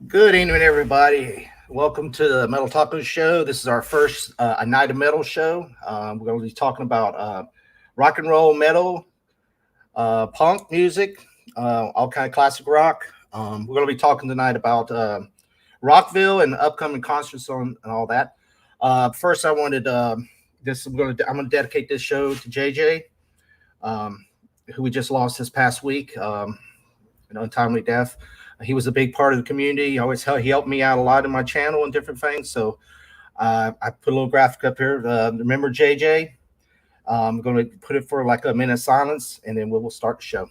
Good evening, everybody. Welcome to the Metal Taco Show. This is our first A Night of Metal show. We're going to be talking about rock and roll, metal, punk music, all kind of classic rock. We're going to be talking tonight about Rockville and upcoming concerts and all that. First, I wanted this. I'm going to dedicate this show to JJ, um, who we just lost this past week. An untimely death. He was a big part of the community. He helped me out a lot in my channel and different things. So I put a little graphic up here. Remember JJ? I'm going to put it for like a minute of silence, and then we'll start the show.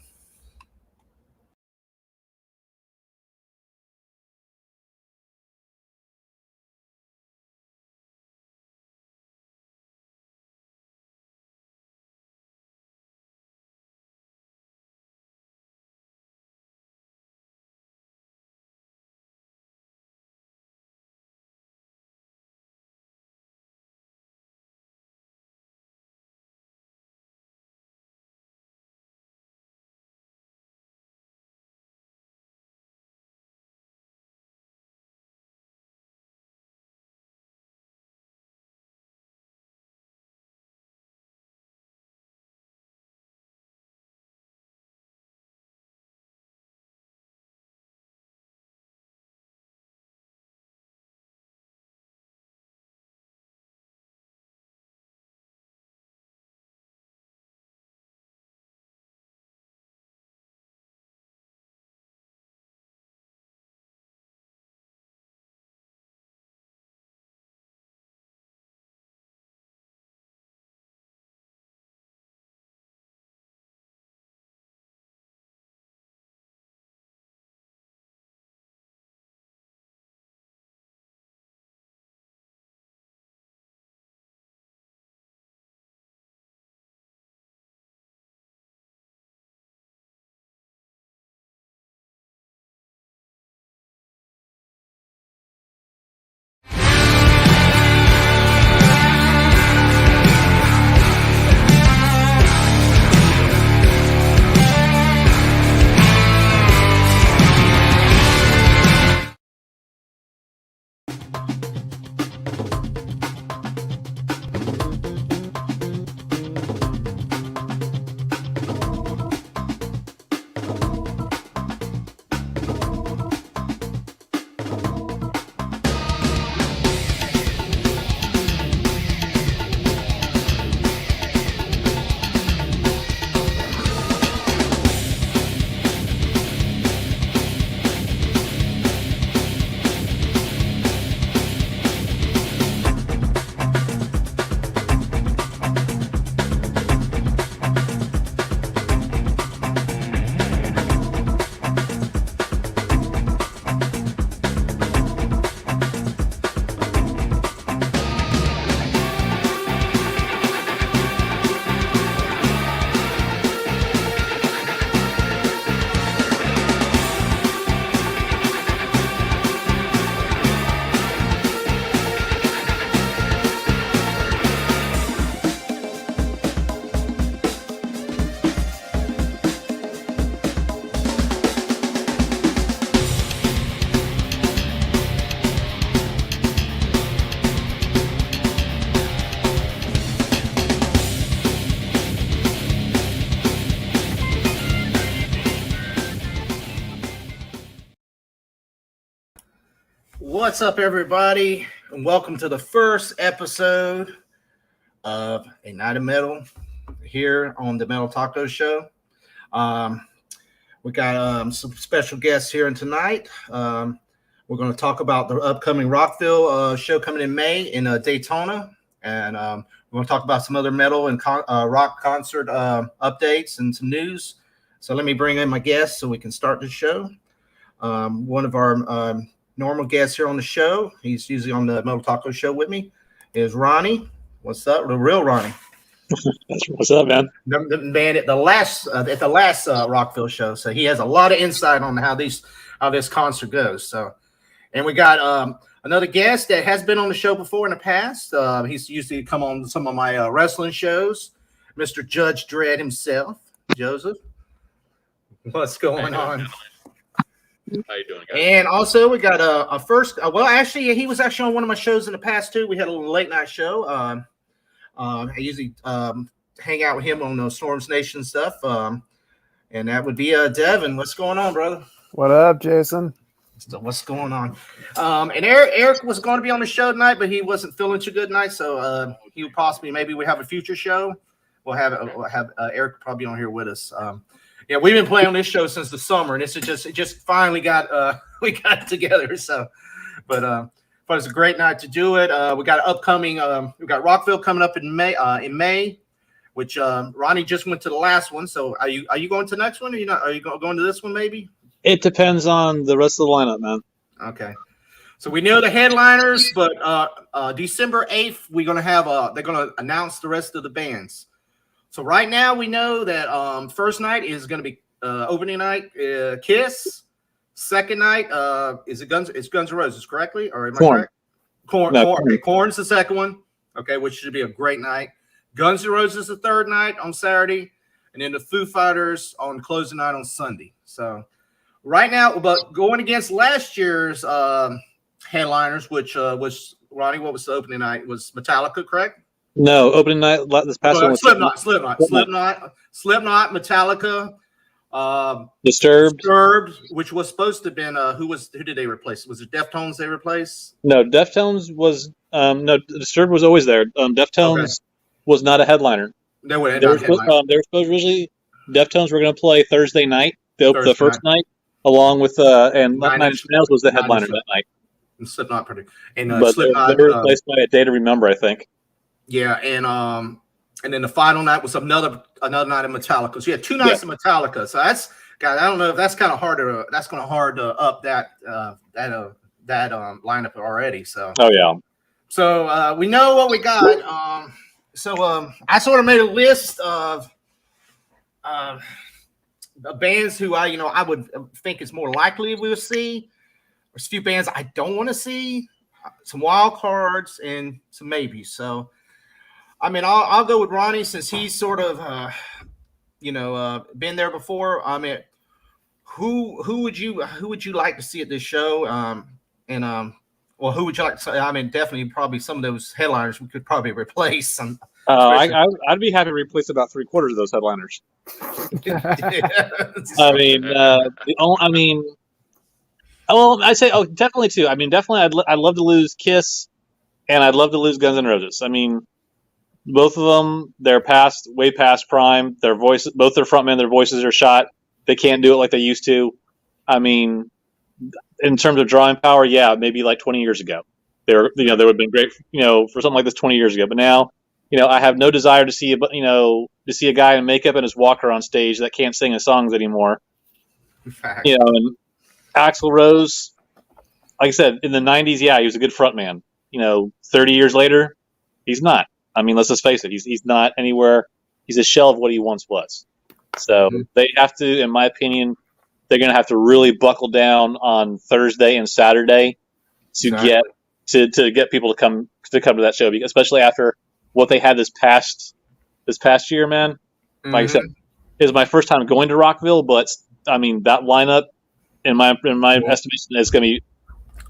What's up, everybody, and welcome to the first episode of A Night of Metal here on the Metal Taco Show. Um, we got some special guests here tonight. We're going to talk about the upcoming Rockville show coming in May in Daytona, and we're going to talk about some other metal and rock concert updates and some news. So let me bring in my guests so we can start the show. One of our normal guests here on the show, he's usually on the Metal Taco Show with me, is Ronnie. What's up, the real Ronnie? What's up, man? The man at the last Rockville show, so he has a lot of insight on how this concert goes. So, and we got another guest that has been on the show before in the past. He's usually come on some of my wrestling shows, Mr. Judge Dredd himself, Joseph. What's going on? How you doing, guys? And also, we got a first. Well, actually, he was actually on one of my shows in the past too. We had a little late night show. I usually hang out with him on the Storms Nation stuff. And that would be Devin. What's going on, brother? What up, Jason? So what's going on? And Eric was going to be on the show tonight, but he wasn't feeling too good tonight, so he would possibly maybe we have a future show. We'll have Eric probably on here with us. Yeah, we've been playing on this show since the summer, and it just finally got we got together. So, but it's a great night to do it. We got upcoming. We got Rockville coming up in May, which Ronnie just went to the last one. So are you going to the next one? Or are you going to this one maybe? It depends on the rest of the lineup, man. Okay. So we know the headliners, but December 8th, we're gonna have they're gonna announce the rest of the bands. So right now we know that first night is gonna be opening night, Kiss. Second night is it Guns N' Roses, correctly? Or am I correct? Korn. Okay, Korn's the second one. Okay, which should be a great night. Guns N' Roses the third night on Saturday, and then the Foo Fighters on closing night on Sunday. So right now, but going against last year's headliners, which was Ronnie, what was the opening night? It was Metallica, correct? No, opening night this past one was Slipknot, Metallica, Disturbed, which was supposed to have been who did they replace? Was it Deftones they replaced? No, Deftones was no Disturbed was always there. Deftones was not a headliner. They were supposed originally Deftones were going to play Thursday night, the first night, along with and Nine Inch Nails was the headliner that night. And Slipknot but Slipknot, they were replaced by A Day to Remember, I think. Yeah, and then the final night was another night of Metallica. So you had two nights of Metallica. So that's God, I don't know if that's kind of hard to up that lineup already. So So we know what we got. I sort of made a list of bands who I would think is more likely we will see. There's a few bands I don't want to see, some wild cards and some maybes. So, I mean, I'll go with Ronnie since he's sort of been there before. I mean, who would you like to see at this show? Well, who would you like to say? I mean, definitely probably some of those headliners we could probably replace. I'd be happy to replace about 3/4 of those headliners. I'd say definitely two. I mean, definitely I'd love to lose Kiss, and I'd love to lose Guns N' Roses. I mean, both of them, they're way past prime. Both their frontmen, their voices are shot. They can't do it like they used to. I mean, in terms of drawing power, yeah, maybe like 20 years ago, they would have been great, for something like this 20 years ago. But now, I have no desire to see a guy in makeup and his walker on stage that can't sing his songs anymore. In fact. And Axl Rose, like I said, in the 90s, yeah, he was a good frontman. 30 years later, he's not. I mean, let's just face it, he's not anywhere. He's a shell of what he once was. So they have to, in my opinion, they're going to have to really buckle down on Thursday and Saturday to get people to come to that show, especially after what they had this past year, man. Like I said, it was my first time going to Rockville, but I mean that lineup, in my estimation, is going to be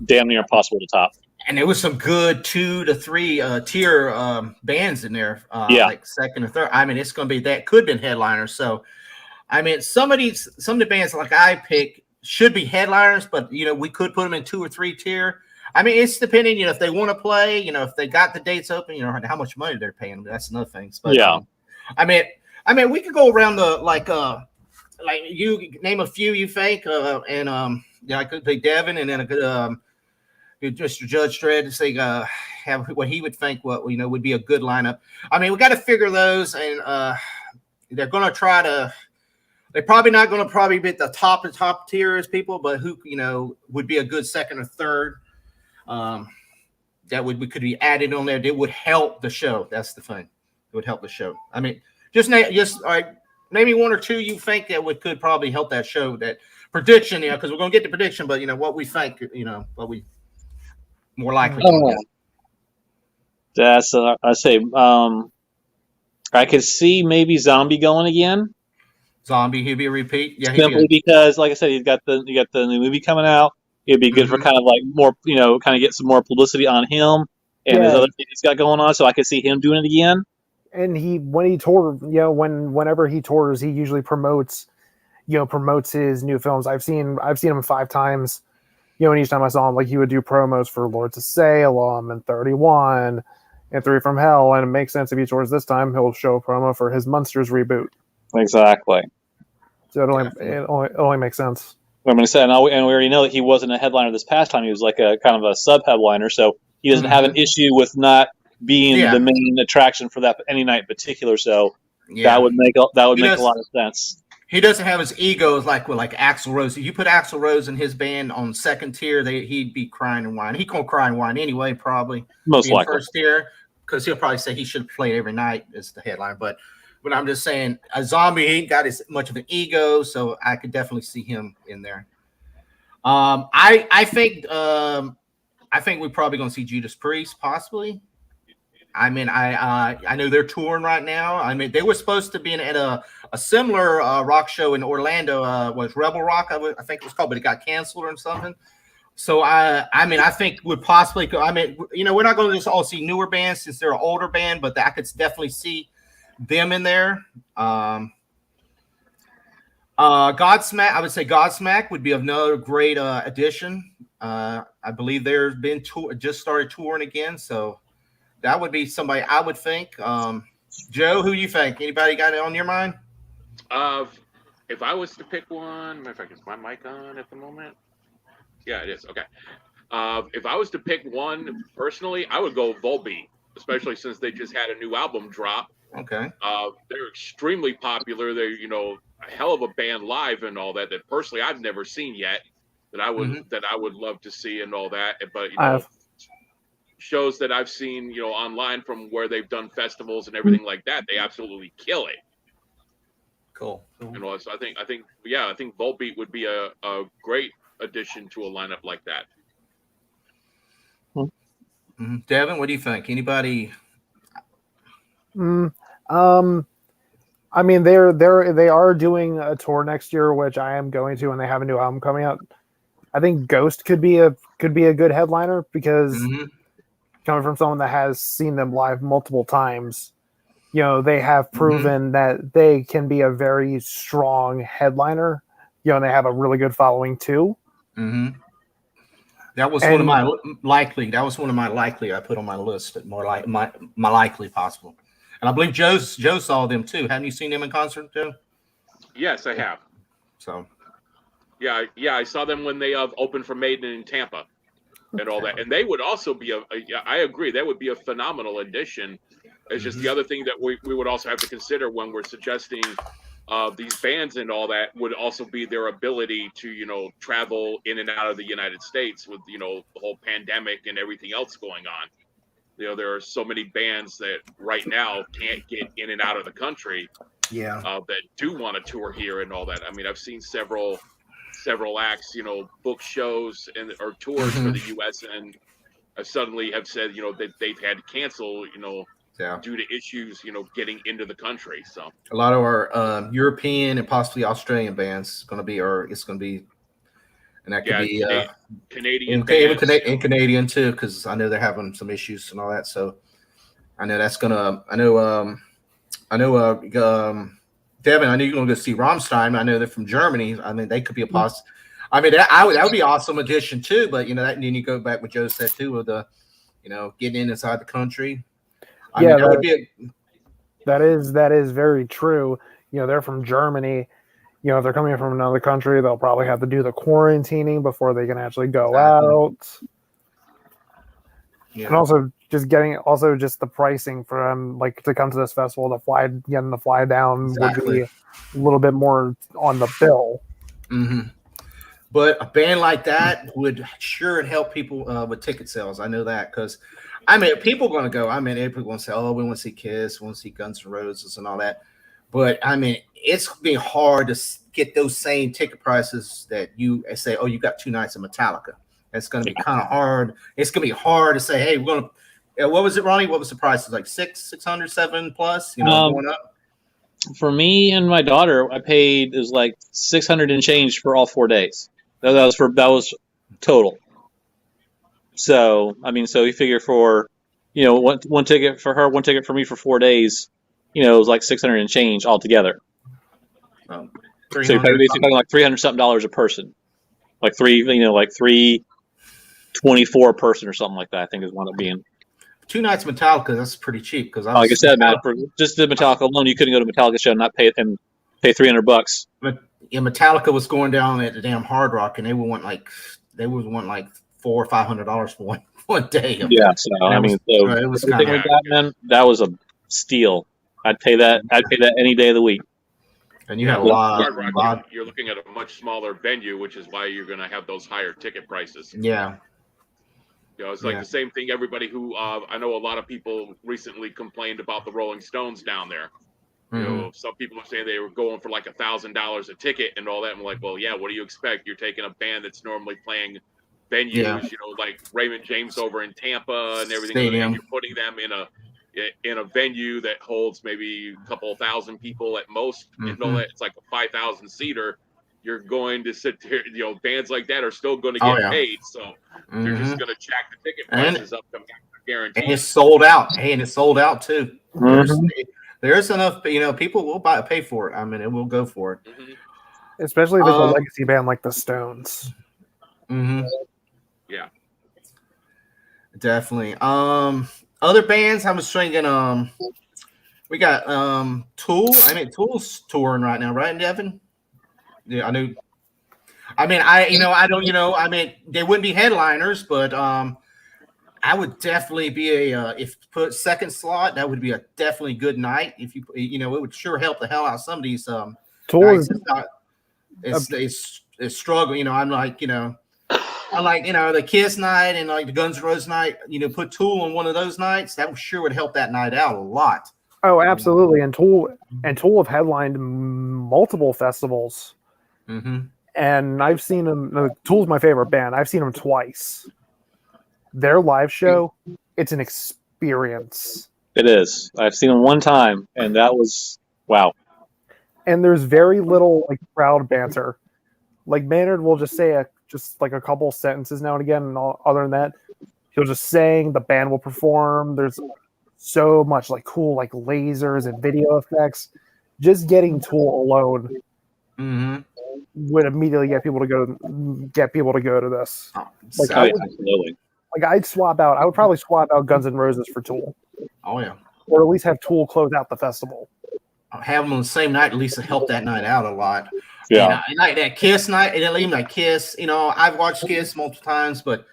damn near impossible to top. And there was some good 2 to 3 tier bands in there, like second or third. I mean, it's going to be that could have been headliners. So, I mean, some of the bands like I pick should be headliners, but we could put them in 2 or 3 tier. I mean, it's depending, if they want to play, if they got the dates open, how much money they're paying. That's another thing. But, I mean, we could go around the like you name a few you think, and I could pick Devin, and then I could Mr. Judge Dredd to say have what he would think would be a good lineup. I mean, we got to figure those, and they're going to try to. They're probably not going to be at the top tier as people, but who would be a good second or third. That could be added on there. That would help the show. That's the thing. It would help the show. I mean, just maybe 1 or 2 you think that could probably help that show. That prediction, because we're going to get the prediction, but what we think, what we more likely. That's I say I could see maybe Zombie going again. Zombie, he'd be a repeat. Yeah, he'd Simply be because, like I said, you got the new movie coming out. It'd be good for kind of like more, kind of get some more publicity on him and his other thing he's got going on. So I could see him doing it again. And when he toured, whenever he tours, he usually promotes his new films. I've seen him 5 times. And each time I saw him, like, he would do promos for Lords of Salem and 31 and 3 from Hell, and it makes sense if he tours this time, he'll show a promo for his Munsters reboot. Exactly. So it only makes sense. I'm going to say, and we already know that he wasn't a headliner this past time. He was like a kind of a sub-headliner, so he doesn't have an issue with not being the main attraction for that any night in particular. So that would make a lot of sense. He doesn't have his egos like Axl Rose. If you put Axl Rose and his band on second tier, he'd be crying and whining. He's gonna cry and whine anyway, probably. Most likely. First tier, because he'll probably say he should have played every night as the headliner. But I'm just saying, a Zombie, he ain't got as much of an ego, so I could definitely see him in there. I think we're probably gonna see Judas Priest, possibly. I mean, I know they're touring right now. I mean, they were supposed to be at a similar rock show in Orlando. Was Rebel Rock? I think it was called, but it got canceled or something. So I think would possibly. We're not going to just all see newer bands since they're an older band, but I could definitely see them in there. Godsmack, I would say Godsmack would be another great addition. I believe they've been just started touring again, so. That would be somebody I would think. Joe, who you think? Anybody got it on your mind? If I was to pick one, matter of fact, is my mic on at the moment? Yeah, it is. Okay. If I was to pick one personally, I would go Volbeat, especially since they just had a new album drop. Okay. They're extremely popular. They're a hell of a band live and all that. That personally I've never seen yet. That I would love to see and all that. But shows that I've seen, online from where they've done festivals and everything like that, they absolutely kill it. Cool. So I think Volbeat would be a great addition to a lineup like that. Mm-hmm. Devin, what do you think? Anybody? I mean, they are doing a tour next year, which I am going to, and they have a new album coming out. I think Ghost could be a good headliner because. Coming from someone that has seen them live multiple times, they have proven that they can be a very strong headliner. And they have a really good following too. Mm-hmm. That was one of my likely. That was one of my likely I put on my list. More like my likely possible. And I believe Joe saw them too. Haven't you seen them in concert, Joe? Yes, I have. So. Yeah, I saw them when they opened for Maiden in Tampa. And all that, and they would also be I agree, that would be a phenomenal addition. It's just the other thing that we would also have to consider when we're suggesting these bands and all that would also be their ability to travel in and out of the United States with the whole pandemic and everything else going on. There are so many bands that right now can't get in and out of the country. Yeah. That do want to tour here and all that. I mean, I've seen several acts, book shows or tours for the U.S. and suddenly have said, that they've had to cancel, due to issues, getting into the country. So a lot of our European and possibly Australian bands it's going to be, and that could be Canadian bands, and Canadian too, because I know they're having some issues and all that. So I know that's gonna. I know. Devin, I know you're going to go see Rammstein. I know they're from Germany. I mean, they could be a possible. I mean, that would be awesome addition too. But then you go back what Joe said too, with the, getting in inside the country. That is very true. They're from Germany. If they're coming from another country, they'll probably have to do the quarantining before they can actually go out. Yeah. And also just the pricing for them, like to come to this festival, getting the fly down would be a little bit more on the bill. Mm-hmm. But a band like that would sure help people with ticket sales. I know that because, people are going to go. People are going to say, "Oh, we want to see Kiss, we want to see Guns N' Roses and all that." But it's going to be hard to get those same ticket prices that you say, "Oh, you got 2 nights of Metallica." It's going to be kind of hard. It's going to be hard to say, "Hey, we're going to." What was it, Ronnie? What was the price? Like 600, 7 plus? Going up. For me and my daughter, I paid it was like 600 and change for all 4 days. That was total. So I mean, so you figure for one ticket for her, one ticket for me for 4 days, it was like 600 and change altogether. So you're basically talking like $300 something a person, like 324 a person or something like that. I think is one of being 2 nights Metallica. That's pretty cheap because like I said, man, for just the Metallica alone, you couldn't go to Metallica show and not pay $300. Yeah, Metallica was going down at the damn Hard Rock, and they would want like $400 or $500 for one day. Yeah, so I mean, it was kind of man. That was a steal. I'd pay that any day of the week. And you have a lot. Hard Rock, you're looking at a much smaller venue, which is why you're going to have those higher ticket prices. Yeah. It's like the same thing. Everybody who I know, a lot of people recently complained about the Rolling Stones down there. Some people are saying they were going for like $1,000 a ticket and all that. And I'm like, well, yeah, what do you expect? You're taking a band that's normally playing venues, like Raymond James over in Tampa and everything. And you're putting them in a venue that holds maybe a couple thousand people at most. And all that. It's like a 5,000 seater. You're going to sit there, bands like that are still going to get paid. So they're just going to jack the ticket prices up to guarantee. And it's sold out. And it's sold out too. There's enough, people will pay for it. I mean, it will go for it. Especially if it's a legacy band like the Stones. Yeah. Definitely. Other bands, I was thinking, we got Tool. I mean, Tool's touring right now, right, Devin? Yeah, I knew. I mean, I don't, they wouldn't be headliners, but I would definitely be if put second slot, that would be a definitely good night. If it would sure help the hell out of some of these Tool is struggling. I'm like, I like, the Kiss night and like the Guns N' Roses night, put Tool on one of those nights. That sure would help that night out a lot. Oh, absolutely. And Tool have headlined multiple festivals. And I've seen them. Tool's my favorite band. I've seen them twice. Their live show, it's an experience. It is. I've seen them one time, and that was wow. And there's very little like crowd banter. Like Maynard will just say a couple sentences now and again, and other than that, he'll just sing. The band will perform. There's so much like cool like lasers and video effects. Just getting Tool alone would immediately get people to go to this. Absolutely. I'd swap out. I would probably swap out Guns N' Roses for Tool. Oh yeah. Or at least have Tool close out the festival. Have them on the same night at least to help that night out a lot. Yeah. And like that Kiss night, and even like Kiss, I've watched Kiss multiple times, but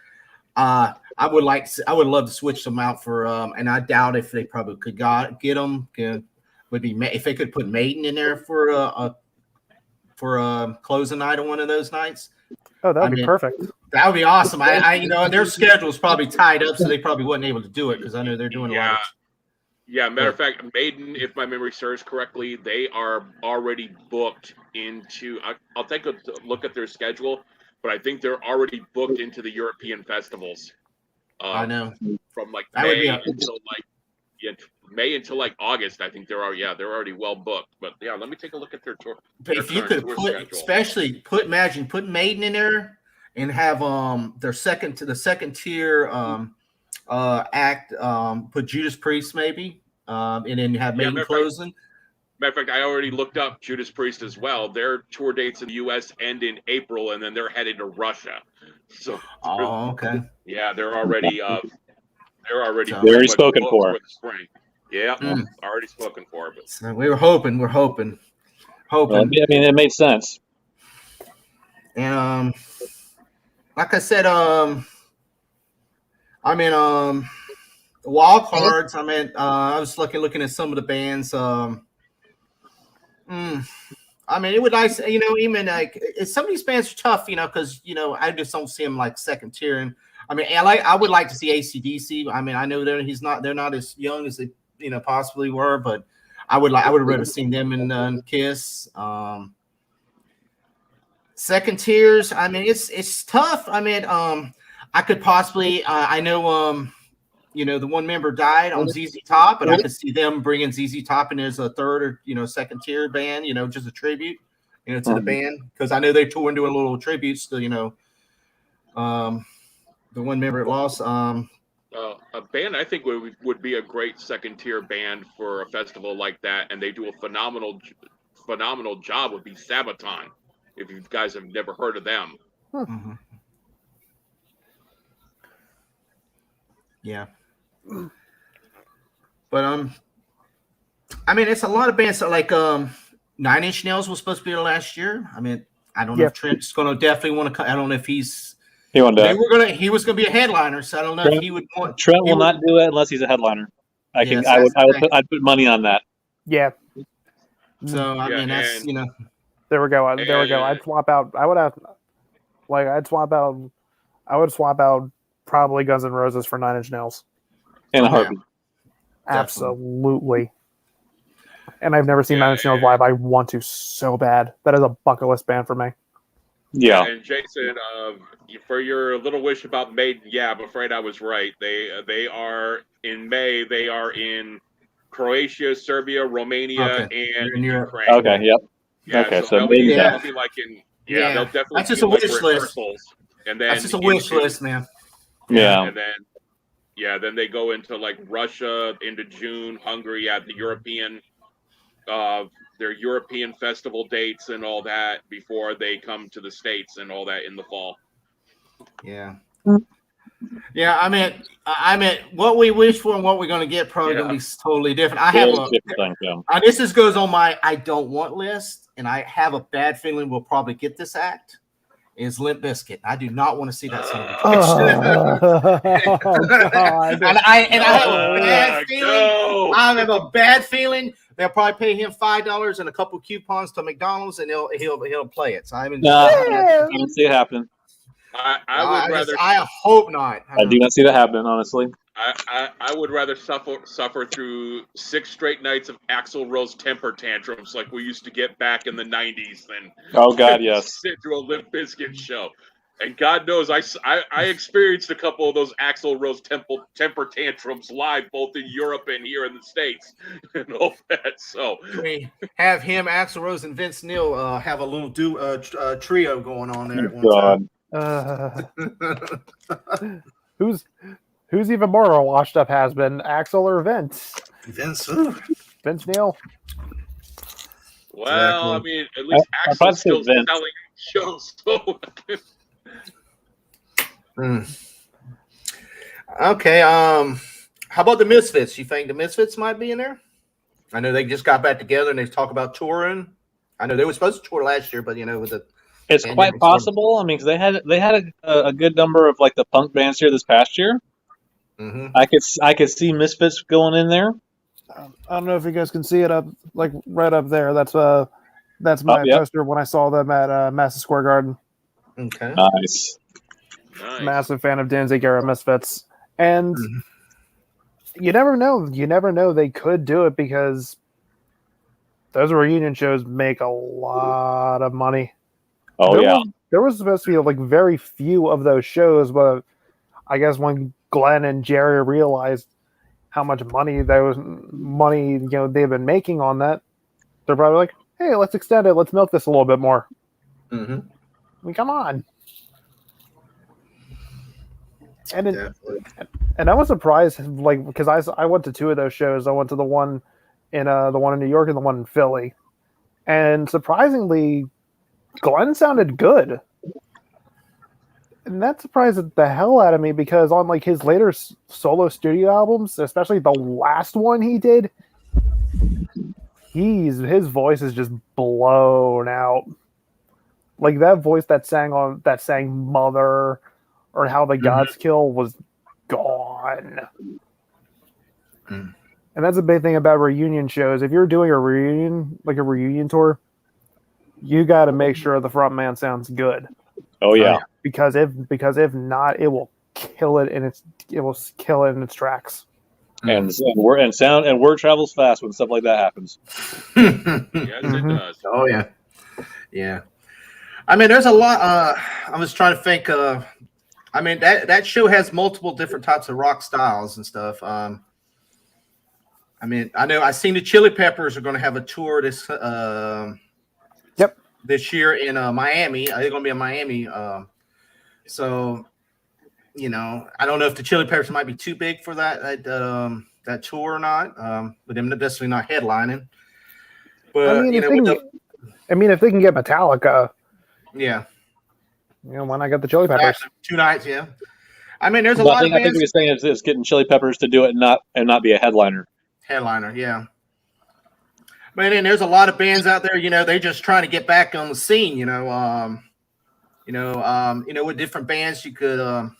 I would love to switch them out for and I doubt if they probably could get them. Would be if they could put Maiden in there for closing night on one of those nights. Oh, that would be perfect. That would be awesome. Their schedule is probably tied up, so they probably wasn't able to do it because I know they're doing a lot of. Yeah, matter of fact, Maiden, if my memory serves correctly, they are already booked into. I'll take a look at their schedule, but I think they're already booked into the European festivals. I know. From like May until like August, I think they're already well booked. But yeah, let me take a look at their tour. But if you could put Maiden in there and have their second tier act, put Judas Priest maybe, and then have Maiden closing. Matter of fact, I already looked up Judas Priest as well. Their tour dates in the U.S. end in April, and then they're headed to Russia. So, okay. Yeah, they're already very spoken for. The spring. Yeah, already spoken for. But so we're hoping. Well, I mean, it made sense. And like I said, wild cards. I was looking at some of the bands. It would nice, even like some of these bands are tough, because I just don't see them like second tier. And I would like to see AC/DC. I know they're not as young as they possibly were, but I would have rather seen them in Kiss. Second tiers. It's tough. I could possibly. I know. the one member died on ZZ Top, and I could see them bringing ZZ Top in as a third or second tier band, just a tribute, to the band, because I know they tour and doing little tributes to the one member it lost. A band I think would be a great second tier band for a festival like that, and they do a phenomenal job, would be Sabaton. If you guys have never heard of them. Mm-hmm. Yeah. But I mean, it's a lot of bands that, like 9 Inch Nails was supposed to be there last year. I mean, I don't know if Trent's going to definitely want to come. I don't know if he was going to be a headliner, so I don't know if he would want. Trent will not do it unless he's a headliner. I'd put money on that. Yeah. So I mean, that's There we go. I'd swap out. I would swap out probably Guns N' Roses for 9 Inch Nails. In a heartbeat. Absolutely. And I've never seen 9 Inch Nails live. I want to so bad. That is a bucket list band for me. Yeah. And Jason, for your little wish about Maiden, I'm afraid I was right. They are in May. They are in Croatia, Serbia, Romania, and Ukraine. Okay. Yep. Yeah, okay. So they'll be like in. They'll definitely. That's just a wish list. And then that's just a wish list, man. Yeah. And then they go into like Russia into June, Hungary at the European, their European festival dates and all that before they come to the States and all that in the fall. Yeah. Yeah, I mean, what we wish for and what we're going to get probably going to be totally different. I have this goes on my I don't want list, and I have a bad feeling we'll probably get this act. Is Limp Bizkit. I do not want to see that son of a bitch. God. and I have a bad feeling. I have a bad feeling they'll probably pay him $5 and a couple coupons to McDonald's, and he'll play it. So I don't see it happen. I would rather. I hope not. I do not see that happen, honestly. I would rather suffer through 6 straight nights of Axl Rose temper tantrums like we used to get back in the 90s than sit through a Limp Bizkit show. And God knows I experienced a couple of those Axl Rose temper tantrums live both in Europe and here in the States and all that. So we have him, Axl Rose, and Vince Neil have a little trio going on there at one time. Who's even more a washed up has been, Axl or Vince? Vince Neil. Well, I mean, at least Axl's still selling shows. So. Okay. How about the Misfits? You think the Misfits might be in there? I know they just got back together and they talk about touring. I know they were supposed to tour last year, but with the it's quite possible. I mean, because they had a good number of like the punk bands here this past year. Mm-hmm. I could see Misfits going in there. I don't know if you guys can see it up like right up there. That's my poster when I saw them at Madison Square Garden. Okay, nice. Massive fan of Danzig era Misfits, and you never know. You never know. They could do it because those reunion shows make a lot of money. Oh, there was supposed to be like very few of those shows, but I guess when Glenn and Jerry realized how much money they've been making on that, they're probably like, "Hey, let's extend it. Let's milk this a little bit more." Mm-hmm. I mean, come on. And I was surprised, like, because I went to 2 of those shows. I went to the one in New York and the one in Philly, and surprisingly, Glenn sounded good. And that surprised the hell out of me because on like his later solo studio albums, especially the last one he did, his voice is just blown out. Like that voice that sang Mother or How the Gods Kill was gone. And that's a big thing about reunion shows. If you're doing a reunion tour, you got to make sure the front man sounds good. Oh yeah. Because if not, it will kill it in its tracks. And word travels fast when stuff like that happens. Yes, it does. Oh yeah. I mean, there's a lot. I was trying to think. I mean that show has multiple different types of rock styles and stuff. I mean, I know I've seen the Chili Peppers are going to have a tour this this year in Miami. They're going to be in Miami. So you know, I don't know if the Chili Peppers might be too big for that tour or not. But them definitely not headlining. But I mean, you know, if they can get Metallica, yeah, you know, why not get the Chili Peppers? 2 nights, yeah. I mean, there's a But lot of I think bands. what you're saying is getting Chili Peppers to do it and not be a headliner. Headliner, yeah. But then there's a lot of bands out there, you know, they're just trying to get back on the scene, you know, with different bands you could I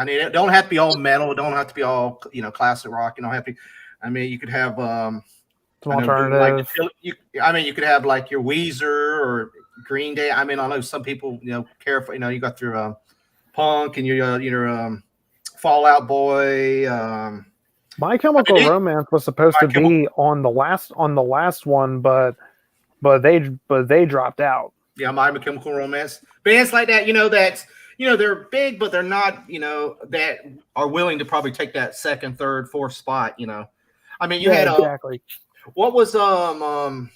mean, it don't have to be all metal, it don't have to be all, you know, classic rock, you don't have to I mean, you could have Some alternative. You could have like your Weezer or Green Day. I mean, I know some people, you know, care for, you know, you got your Punk and your Fall Out Boy. My Chemical Romance was supposed to be on the last one, but they dropped out. Yeah, My Chemical Romance. Bands like that, you know, that's, you know, they're big, but they're not, you know, that are willing to probably take that second, third, fourth spot, you know. I mean, you had exactly. What was what's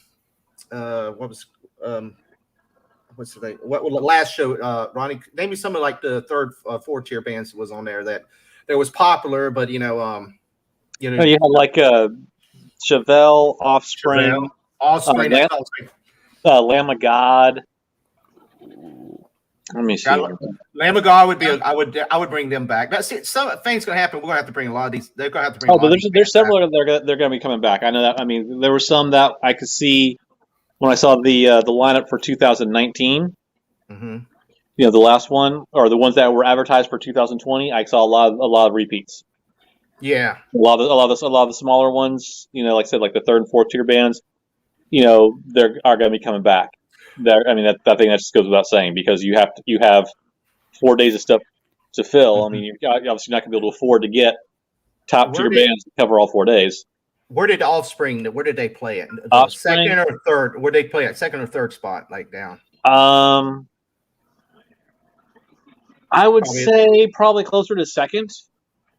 the thing? What was the last show? Ronnie, name me some of like the third, fourth tier bands that was on there that was popular, but you know, you had like Chevelle, Offspring, Lamb of God. Let me see. Lamb of God would be. I would bring them back. Now, see, some things gonna happen. We're gonna have to bring a lot of these. They're gonna have to bring. Oh, but there's several that they're gonna be coming back. I know that. I mean, there were some that I could see when I saw the lineup for 2019. Mm-hmm. You know, the last one or the ones that were advertised for 2020. I saw a lot of repeats. Yeah, a lot of the smaller ones. You know, like I said, like the third and fourth tier bands. You know, they are going to be coming back. I mean, that thing that just goes without saying because you have 4 days of stuff to fill. Mm-hmm. I mean, you're obviously not going to be able to afford to get top tier bands to cover all 4 days. Where did Offspring? Where did they play it? Offspring, second or third? Where did they play at? Second or third spot, like down? I would say probably closer to second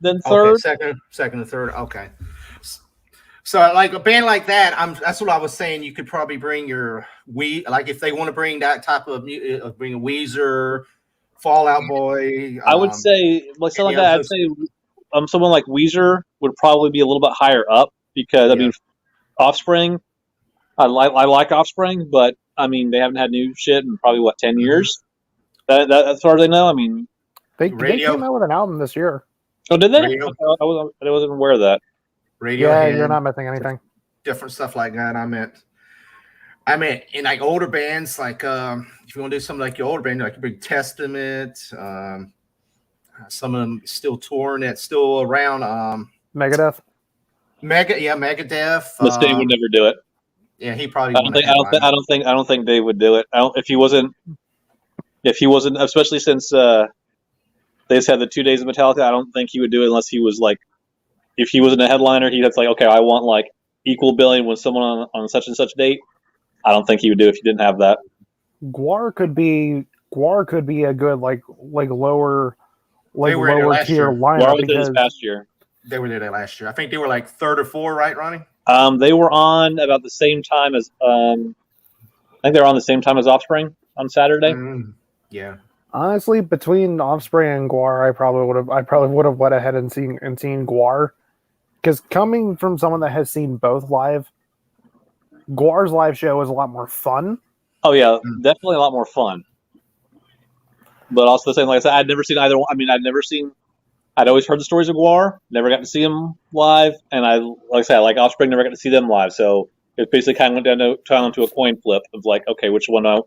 than third. Okay, second or third. Okay. So, like a band like that, that's what I was saying. You could probably bring like if they want to bring that type of music, bring a Weezer, Fall Out Boy. I would say like something like that. I'd say someone like Weezer would probably be a little bit higher up because I mean, Offspring. I like Offspring, but I mean they haven't had new shit in probably 10 years. That as far as I know, I mean they came out with an album this year. Oh, did they? I wasn't aware of that. Yeah, you're not missing anything. Different stuff like that. I meant in like older bands, like if you want to do something like your older band, like you bring Testament, some of them still touring, that's still around. Megadeth. Megadeth. Mustaine would never do it. Yeah, he probably. I don't think Dave would do it. If he wasn't, especially since they just had the 2 days of Metallica. I don't think he would do it unless he was like. If he wasn't a headliner, he'd have to like, okay, I want like equal billing with someone on such and such date. I don't think he would do it if he didn't have that. Gwar could be a good lower tier lineup. Gwar was there this past year. They were there last year. I think they were like third or fourth, right, Ronnie? They were on about the same time as I think they were on the same time as Offspring on Saturday. Yeah. Honestly, between Offspring and Gwar, I probably would have went ahead and seen Gwar. Because coming from someone that has seen both live, Gwar's live show is a lot more fun. Oh yeah, definitely a lot more fun. But also the same, like I said, I'd never seen either one. I mean, I'd always heard the stories of Gwar, never got to see them live, and I like Offspring, never got to see them live. So it basically kind of went down to a coin flip of like, okay, which one do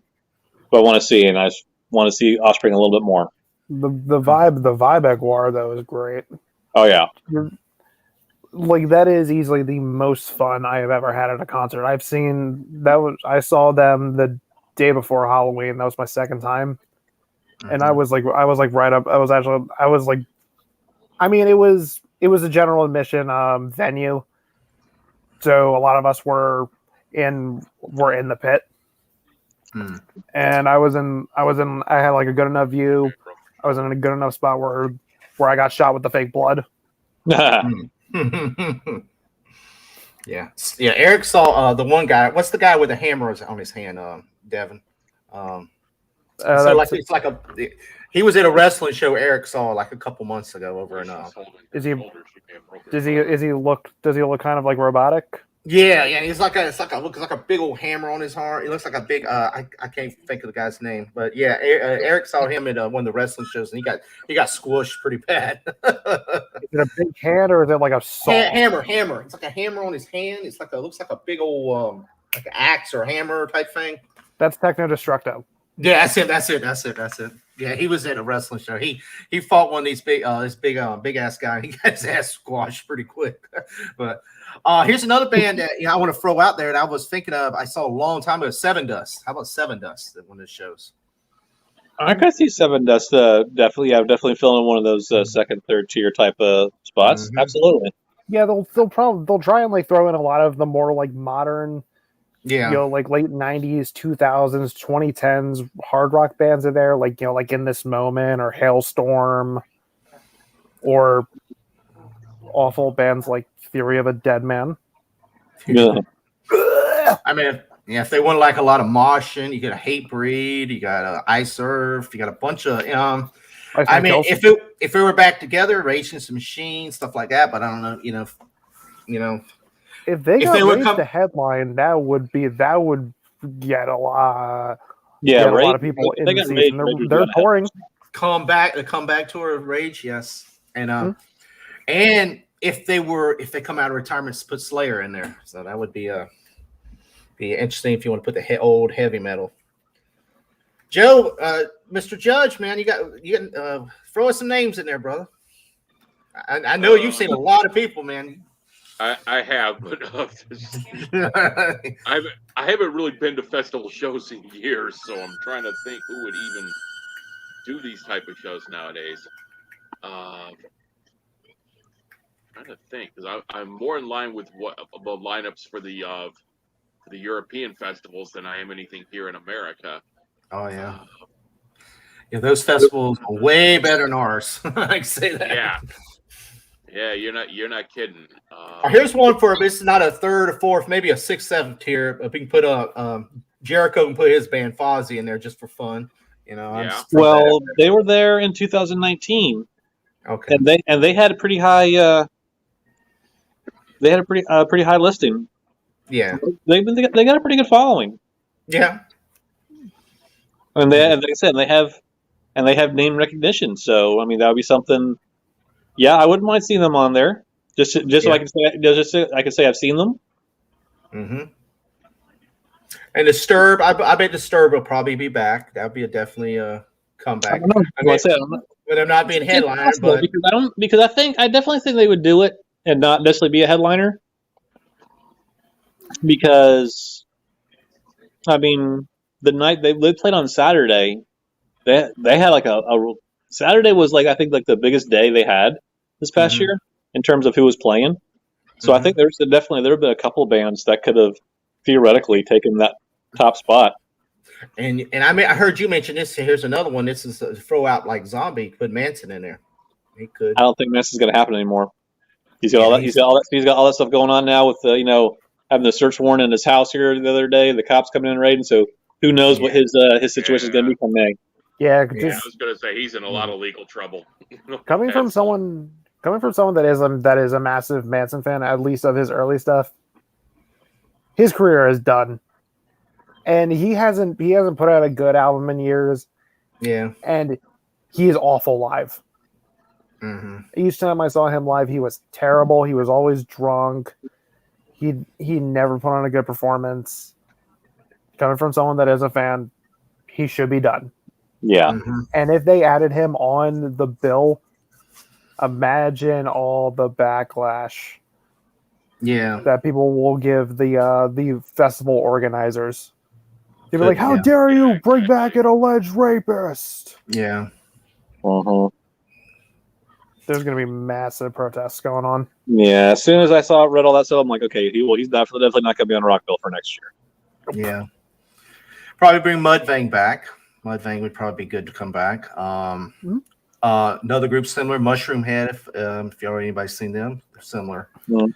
I want to see? And I just want to see Offspring a little bit more. The vibe at Gwar though is great. Oh yeah. Like that is easily the most fun I have ever had at a concert. I saw them the day before Halloween. That was my second time, and I was like right up. I mean, it was a general admission venue, so a lot of us were in the pit, and I had like a good enough view. I was in a good enough spot where I got shot with the fake blood. Yeah. Eric saw the one guy. What's the guy with the hammer on his hand? Devin. He was at a wrestling show. Eric saw like a couple months ago over in. Does he look kind of like robotic? Yeah. He's looks like a big old hammer on his arm. He looks like a big. I can't think of the guy's name, but yeah, Eric saw him at one of the wrestling shows, and he got squished pretty bad. Is it a big hand or is it like a saw? Hammer. It's like a hammer on his hand. It's like looks like a big old like an axe or hammer type thing. That's Techno Destructo. Yeah, that's it. Yeah, he was at a wrestling show. He fought one of these big big ass guy. He got his ass squashed pretty quick. But here's another band that I want to throw out there that I was thinking of. I saw a long time ago. Seven Dust. How about Seven Dust at one of the shows? I can see Seven Dust definitely. I'm definitely filling one of those second, third tier type of spots. Mm-hmm. Absolutely. Yeah, they'll try and like throw in a lot of the more like modern. Yeah, like late 90s, 2000s, 2010s hard rock bands are there, like like In This Moment or Hailstorm, or awful bands like Theory of a Dead Man. Yeah. I mean, if they want like a lot of moshing, you got a Hatebreed, you got Ice Earth, you got a bunch of I mean, if it were back together, Rage Against the Machine, stuff like that, but I don't know, If they raised the headline, that would get a lot. Yeah, a lot of people in the season. They're touring. The comeback tour of Rage, yes, and and if they come out of retirement, put Slayer in there, so that would be interesting if you want to put the old heavy metal. Joe, Mr. Judge, man, you got throw us some names in there, brother. I know you've seen a lot of people, man. I have, but I haven't really been to festival shows in years, so I'm trying to think who would even do these type of shows nowadays. Trying to think, because I'm more in line with what the lineups for the European festivals than I am anything here in America. Oh yeah, those festivals are way better than ours. I can say that. Yeah, you're not kidding. Here's one for this is not a third or fourth, maybe a sixth, seventh tier. If we can put Jericho can put his band Fozzy in there just for fun. Yeah. Well, they were there in 2019. Okay. And they had a pretty high. They had a pretty high listing. Yeah. They got a pretty good following. Yeah. And like I said, they have name recognition. So I mean, that would be something. Yeah, I wouldn't mind seeing them on there. Just so I can say I've seen them. Mm-hmm. And Disturb, I bet Disturb will probably be back. That would be definitely a comeback. With them not being headliner, but I definitely think they would do it and not necessarily be a headliner. Because I mean, the night they played on Saturday, they had like a Saturday was like I think like the biggest day they had this past year in terms of who was playing. So I think there have been a couple of bands that could have theoretically taken that top spot. And I heard you mention this. Here's another one. This is to throw out like Zombie. Put Manson in there. He could. I don't think Manson's going to happen anymore. He's got all that. He's got all that stuff going on now with having the search warrant in his house here the other day. The cops coming in and raiding. So who knows what his situation is going to be come May. Yeah, I was going to say he's in a lot of legal trouble. Coming from someone that is a massive Manson fan, at least of his early stuff, his career is done, and he hasn't put out a good album in years. Yeah, and he is awful live. Mm-hmm. Each time I saw him live, he was terrible. He was always drunk. He never put on a good performance. Coming from someone that is a fan, he should be done. Yeah. Mm-hmm. And if they added him on the bill, imagine all the backlash that people will give the festival organizers. They'll be like, how dare you bring back an alleged rapist? Yeah. Uh-huh. There's going to be massive protests going on. Yeah, as soon as I read all that stuff, I'm like, okay, he's definitely not going to be on Rockville for next year. Yeah. Probably bring Mudvayne back. Mudvayne would probably be good to come back. Another group similar, Mushroom Head. If y'all anybody's seen them, they're similar. Yeah.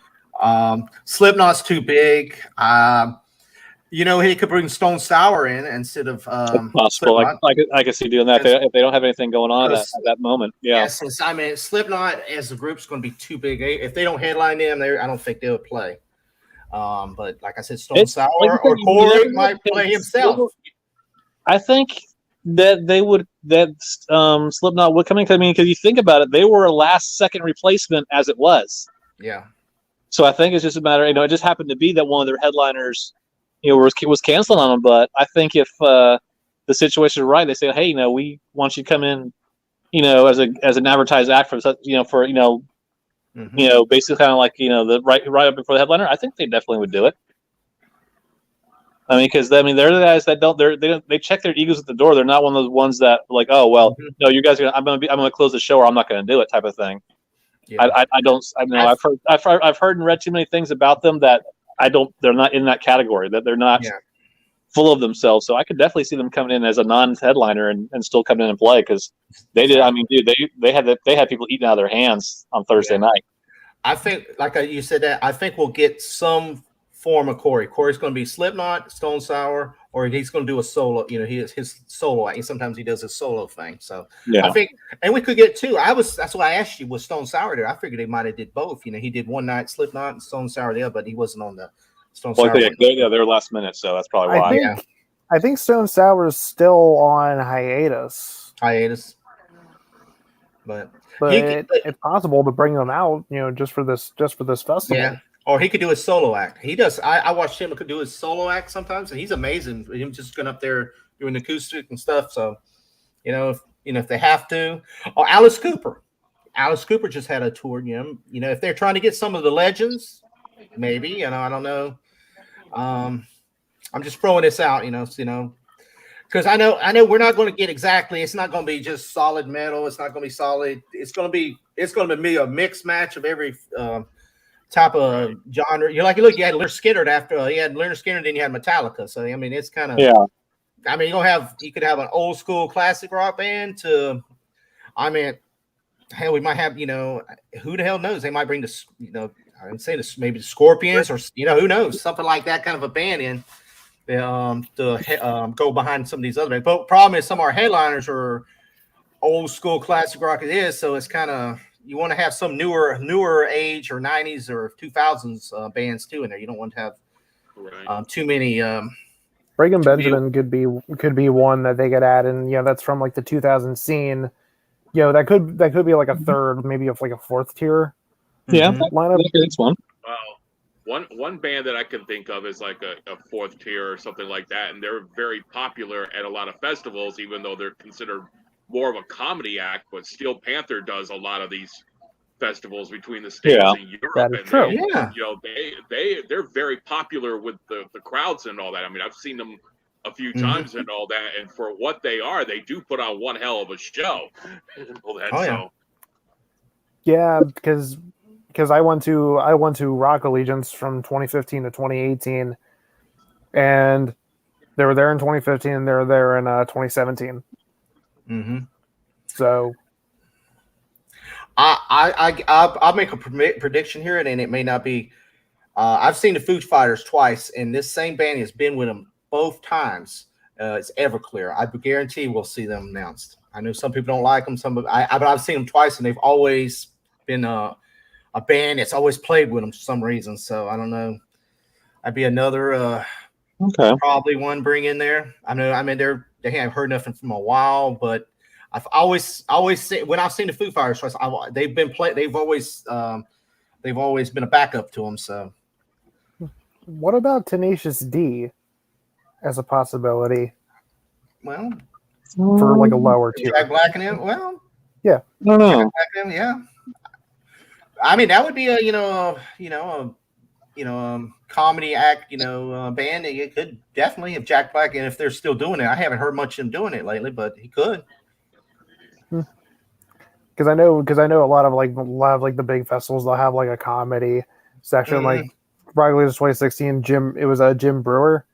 Slipknot's too big. He could bring Stone Sour in instead of Possible. Slipknot. I could see doing that if they don't have anything going on at that moment. Yeah. Since Slipknot as a group's going to be too big. If they don't headline them, I don't think they would play. But like I said, Stone Sour or Corey might play himself. I think that Slipknot would come in. I mean, because you think about it, they were a last-second replacement as it was. Yeah. So I think it's just a matter. It just happened to be that one of their headliners, was canceling on them. But I think if the situation is right, they say, hey, we want you to come in, as an advertised act for basically kind of like the right up before the headliner. I think they definitely would do it. I mean, because they're the guys that they check their egos at the door. They're not one of those ones that like, oh well, no, you guys I'm gonna close the show or I'm not gonna do it type of thing. Yeah. I've heard and read too many things about them that they're not in that category, that they're not full of themselves. So I could definitely see them coming in as a non-headliner and still coming in and play, because they did. I mean, dude, they had people eating out of their hands on Thursday night. I think, like you said, that I think we'll get some form of Corey. Corey's going to be Slipknot, Stone Sour, or he's going to do a solo. His solo. Sometimes he does his solo thing. So I think, and we could get two. That's why I asked you, was Stone Sour there? I figured they might have did both. He did one night Slipknot and Stone Sour there, but he wasn't on the Stone Sour. They're last minute, so that's probably why. I think Stone Sour is still on hiatus. But it's possible to bring them out, just for this festival. Yeah. Or he could do a solo act. He does. I watched him could do his solo act sometimes, and he's amazing. Him just going up there doing acoustic and stuff. So, if they have to. Oh, Alice Cooper. Alice Cooper just had a tour. If they're trying to get some of the legends, maybe. I don't know. I'm just throwing this out. Because I know we're not going to get exactly. It's not going to be just solid metal. It's not going to be solid. It's going to be a mixed match of every type of genre. You had Leonard Skinner after you had Leonard Skinner, then you had Metallica. So I mean, it's kind of I mean, you could have an old school classic rock band to. I mean, hell, we might have who the hell knows? They might bring this. I would say this maybe the Scorpions or who knows, something like that kind of a band in. To go behind some of these other bands. But problem is some of our headliners are old school classic rock it is, so it's kind of you want to have some newer age or 90s or 2000s bands too in there. You don't want to have too many Brigham Benjamin could be one that they could add, and that's from like the 2000 scene. That could be like a third, maybe like a fourth tier. Yeah, lineup. That's one. Wow. One band that I can think of is like a fourth tier or something like that, and they're very popular at a lot of festivals, even though they're considered more of a comedy act. But Steel Panther does a lot of these festivals between the States and Europe. That is true. They're very popular with the crowds and all that. I mean, I've seen them a few times and all that, and for what they are, they do put on one hell of a show. Yeah, because I went to Rock Allegiance from 2015 to 2018, and they were there in 2015, and they were there in 2017. Mm-hmm. So, I'll make a prediction here, and it may not be. I've seen the Foo Fighters twice, and this same band has been with them both times. It's Everclear. I guarantee we'll see them announced. I know some people don't like them, but I've seen them twice, and they've always been a band that's always played with them for some reason. So I don't know. I'd be another probably one bring in there. I mean they haven't heard nothing from a while, but I've always seen when I've seen the Foo Fighters twice, they've always been a backup to them. So what about Tenacious D as a possibility? Well, for like a lower tier. Jack Black and him? Well, yeah. No. Yeah. I mean, that would be a comedy act, band. It could definitely, if Jack Black, and if they're still doing it, I haven't heard much of him doing it lately, but he could. Because I know a lot of the big festivals, they'll have like a comedy section, like probably 2016. It was Jim Brewer.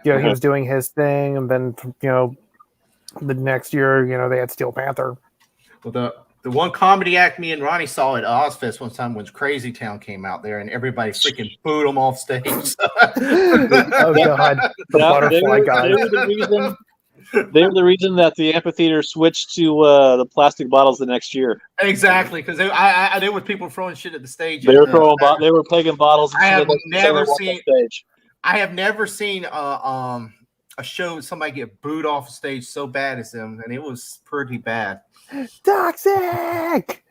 He was doing his thing, and then the next year, they had Steel Panther. Well, the one comedy act me and Ronnie saw at Ozfest one time when Crazy Town came out there, and everybody freaking booed them off stage. Oh god, the butterfly guy. They were the reason that the amphitheater switched to the plastic bottles the next year. Exactly, because there were people throwing shit at the stage. They were they were taking bottles. I have never seen. I have never seen a show somebody get booed off stage so bad as them, and it was pretty bad. Toxic.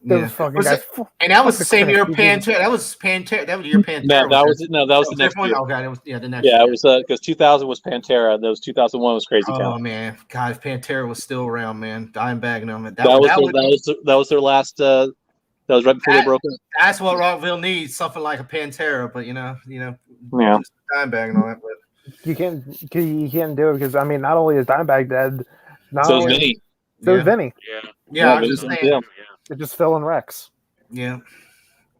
Those fucking guys. And that was the same year Panther. That was Panther. That was the year Panther. That was the next year. Okay, it was the next year. Yeah, it was because 2000 was Pantera. Those 2001 was Crazy Town. Oh man, God, if Pantera was still around, man, Dimebag and them. That was their last. That was right before they broke up. That's what Rockville needs, something like a Pantera. But yeah, Dimebag and all that. But you can't do it because I mean, not only is Dimebag dead, so is Vinny. So is Vinny. Yeah. I was just saying. Yeah. They're just filling Rex. Yeah.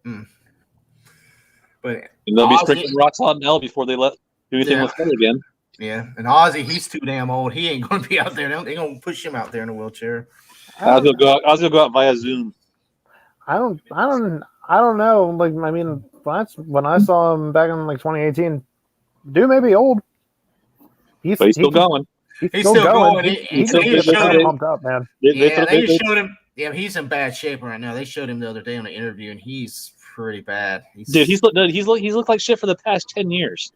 But and they'll be sprinkling rocks on L before they do anything with him again. Yeah, and Ozzy, he's too damn old. He ain't going to be out there. They're going to push him out there in a wheelchair. I was gonna go out via Zoom. I don't know. Like, I mean, when I saw him back in like 2018, dude may be old. He's still going. He's still going. He's pumped up, man. They showed him. Yeah, he's in bad shape right now. They showed him the other day on an interview, and he's pretty bad. He's looked like shit for the past 10 years.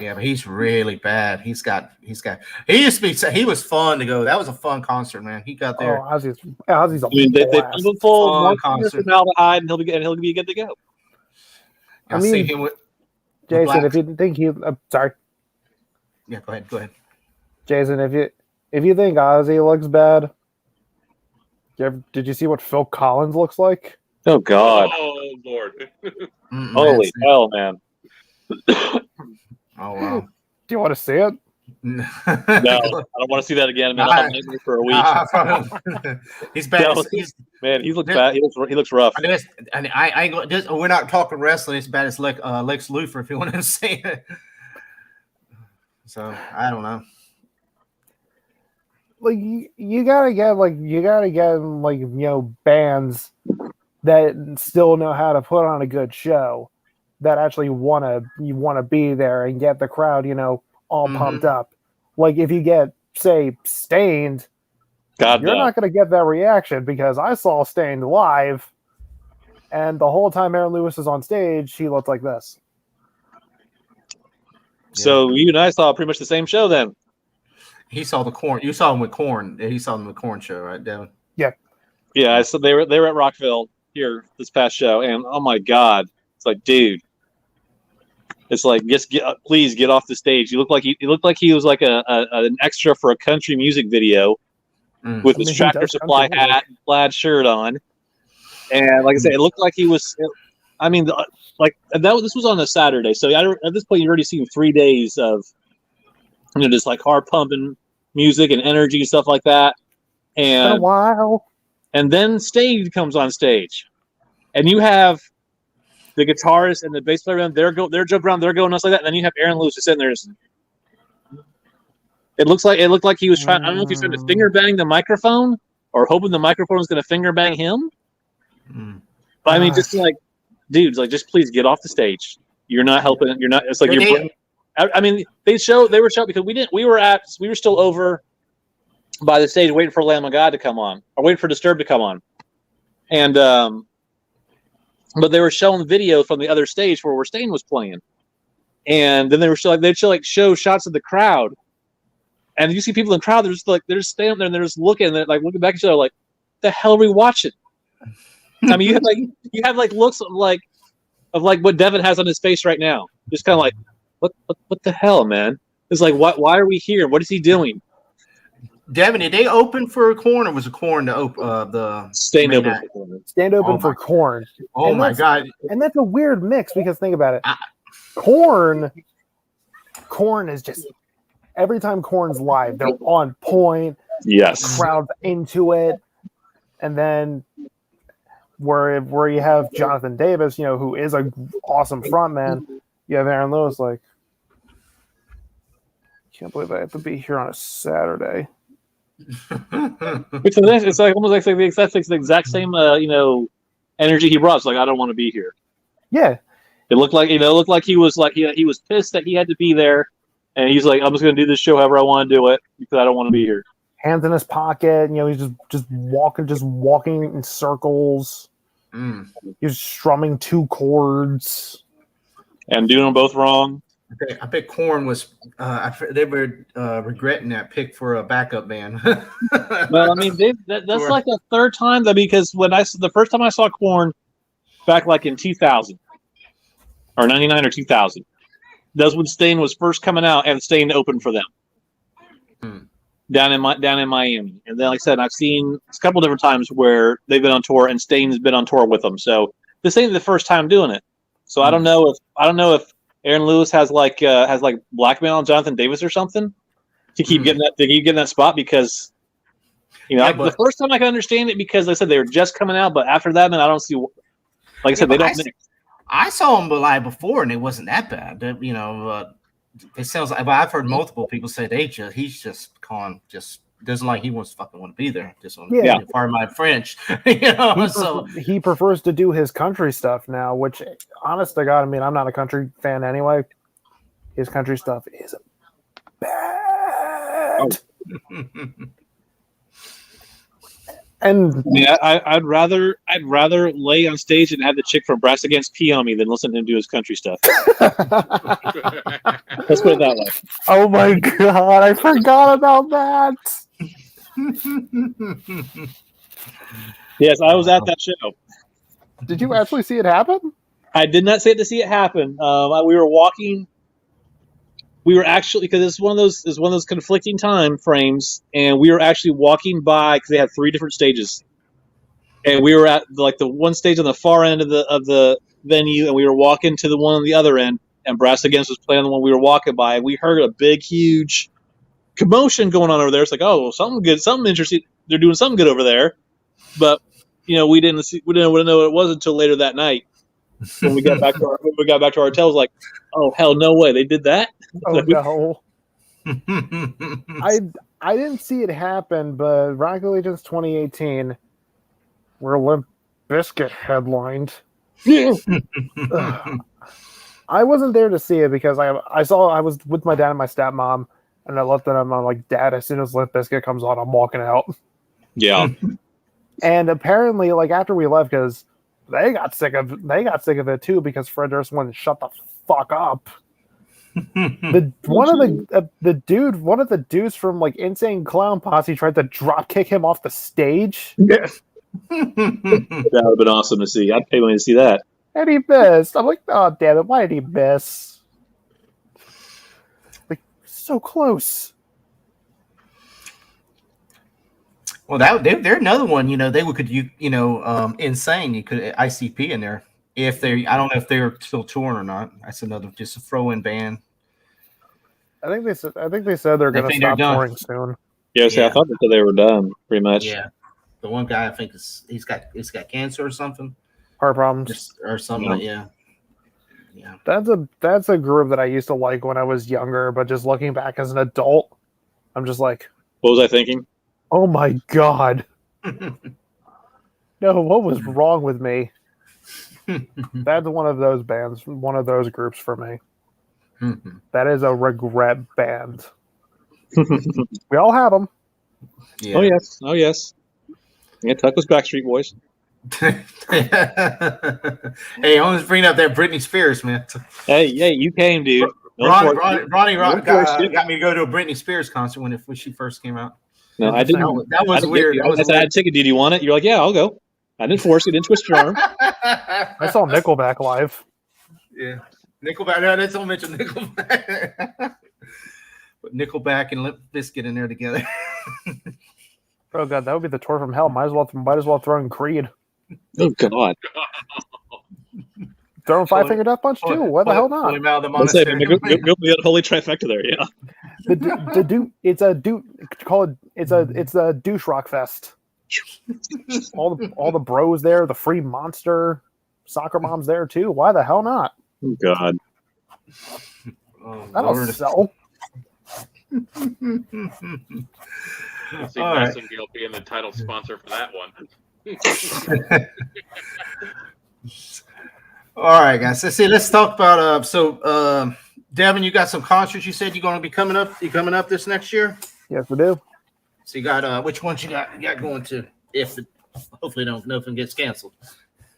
Yeah, but he's really bad. He used to be. He was fun to go. That was a fun concert, man. He got there. Oh, Ozzy's a they pump him full more formaldehyde, and he'll be good to go. I see him with Jason. If you think sorry. Yeah, go ahead. Jason, if you think Ozzy looks bad, did you see what Phil Collins looks like? Oh God! Oh Lord! Holy hell, man! Oh wow! Do you want to see it? No, I don't want to see that again. Man, I'll make me for a week. He's bad. He looks bad. He looks rough. We're not talking wrestling. It's bad as Lex Luthor, if you want to say it. So I don't know. Like you gotta get bands that still know how to put on a good show, that actually wanna be there and get the crowd all pumped up. Like if you get say Stained, you're not gonna get that reaction because I saw Stained live, and the whole time Aaron Lewis is on stage, he looked like this. So you and I saw pretty much the same show then. He saw the Korn. You saw him with Korn. He saw them with Korn show, right, Devin? Yeah. Yeah. So they were at Rockville here this past show, and oh my God, it's like, dude, it's like please get off the stage. He looked like he was like an extra for a country music video with his Tractor Supply hat, and plaid shirt on, and like I said, it looked like he was. I mean, this was on a Saturday, so at this point you've already seen 3 days of just like heart pumping music and energy and stuff like that. And it's been a while. And then Stade comes on stage, and you have the guitarist and the bass player around. They're jumping around. They're going nuts like that. And then you have Aaron Lewis just sitting there. It looked like he was trying. I don't know if he's trying to finger bang the microphone or hoping the microphone is going to finger bang him. But I mean, just like, dudes, like, just please get off the stage. You're not helping. You're not. It's like you're. I mean, they were shocked because we were still over by the stage waiting for Lamb of God to come on, or waiting for Disturbed to come on, and but they were showing video from the other stage where Stain was playing, and then they'd show shots of the crowd, and you see people in the crowd, they're just standing there and they're just looking, and they're like looking back at each other like, the hell are we watching? I mean, you have looks of what Devin has on his face right now, just kind of like. What the hell, man? It's like, why are we here? What is he doing? Devin, did they open for Korn, or was it Korn to open the Stand open for Korn? Oh my God! And that's a weird mix because think about it. Korn is just every time Korn's live, they're on point. Yes, crowd's into it, and then where you have Jonathan Davis, who is an awesome frontman. You have Aaron Lewis like. Can't believe I have to be here on a Saturday. Which is it's like almost like the exact same energy he brought. It's like I don't want to be here. Yeah. It looked like he was like he was pissed that he had to be there, and he's like, I'm just going to do this show however I want to do it because I don't want to be here. Hands in his pocket, he's just walking in circles. He was strumming 2 chords and doing them both wrong. I bet Korn was. They were regretting that pick for a backup band. Well, I mean, that's like the third time that because the first time I saw Korn back like in 2000 or 99 or 2000, that's when Stain was first coming out and Stain opened for them down in Miami. And then, like I said, I've seen a couple different times where they've been on tour and Stain's been on tour with them. So this ain't the first time doing it. So I don't know if Aaron Lewis has blackmail on Jonathan Davis or something to keep getting that spot because the first time I can understand it because like I said they were just coming out, but after that, man, I don't see. Like I said, they don't. I saw him live before, and it wasn't that bad. It sounds like I've heard multiple people say he's just doesn't like he fucking want to be there. Just want to pardon my French. He prefers to do his country stuff now, which honest to God, I mean, I'm not a country fan anyway. His country stuff is bad. And I'd rather lay on stage and have the chick from Brass Against P on me than listen to him do his country stuff. Let's put it that way. Oh my God, I forgot about that. Yes, I was at that show. Did you actually see it happen? I did not say to see it happen. We were walking. We were actually because it's one of those conflicting time frames, and we were actually walking by because they had 3 different stages, and we were at the one stage on the far end of the venue, and we were walking to the one on the other end, and Brass Against was playing the one we were walking by, and we heard a big, huge commotion going on over there. It's like, oh, something good, something interesting. They're doing something good over there, but we didn't know what it was until later that night when we got back to our hotel. It was like, oh hell, no way, they did that. Oh no. I didn't see it happen, but Rock Allegiance 2018, where Limp Bizkit headlined. I wasn't there to see it because I was with my dad and my stepmom, and I looked at him. I'm like, Dad, as soon as Limp Bizkit comes on, I'm walking out. Yeah. And apparently, after we left, because they got sick of it too, because Fred Durst wanted to shut the fuck up. One of the dudes from Insane Clown Posse tried to drop kick him off the stage. Yeah. That would have been awesome to see. I'd pay money to see that. And he missed. I'm like, oh damn it, why did he miss? So close. Well, they're another one. They could Insane. You could ICP in there if they. I don't know if they're still touring or not. That's another just a throw-in band. I think they said they're going to stop touring soon. Yeah, I thought they were done pretty much. Yeah, the one guy I think he's got cancer or something, heart problems or something. Yeah. That's a group that I used to like when I was younger, but just looking back as an adult, I'm just like, what was I thinking? Oh my God. No, what was wrong with me? That's one of those bands, one of those groups for me. That is a regret band. We all have them. Yeah. Oh yes. Yeah, Tuck was Backstreet Boys. Hey, I want to bring up that Britney Spears, man. Hey, you came, dude. Ronnie got me to go to a Britney Spears concert when she first came out. No, I didn't. That was weird. I had a ticket. Did you want it? You're like, yeah, I'll go. I didn't force you. Didn't twist your arm. I saw Nickelback live. Yeah, Nickelback. No, let's don't mention Nickelback. But Nickelback and Limp Bizkit in there together. Oh God, that would be the tour from hell. Might as well throw in Creed. Oh God. Throw in Five Finger Death Punch too. Why the hell not? Go be that holy trifecta there. Yeah. It's a douche rock fest. all the bros there, the free monster, soccer moms there too. Why the hell not? Oh God. That'll sell. You can see All right. Massengale being the title sponsor for that one. All right, guys. Let's talk about Devin, you got some concerts you said you're going to be coming up. You coming up this next year? Yes, we do. So you got which ones you got going to hopefully nothing gets canceled.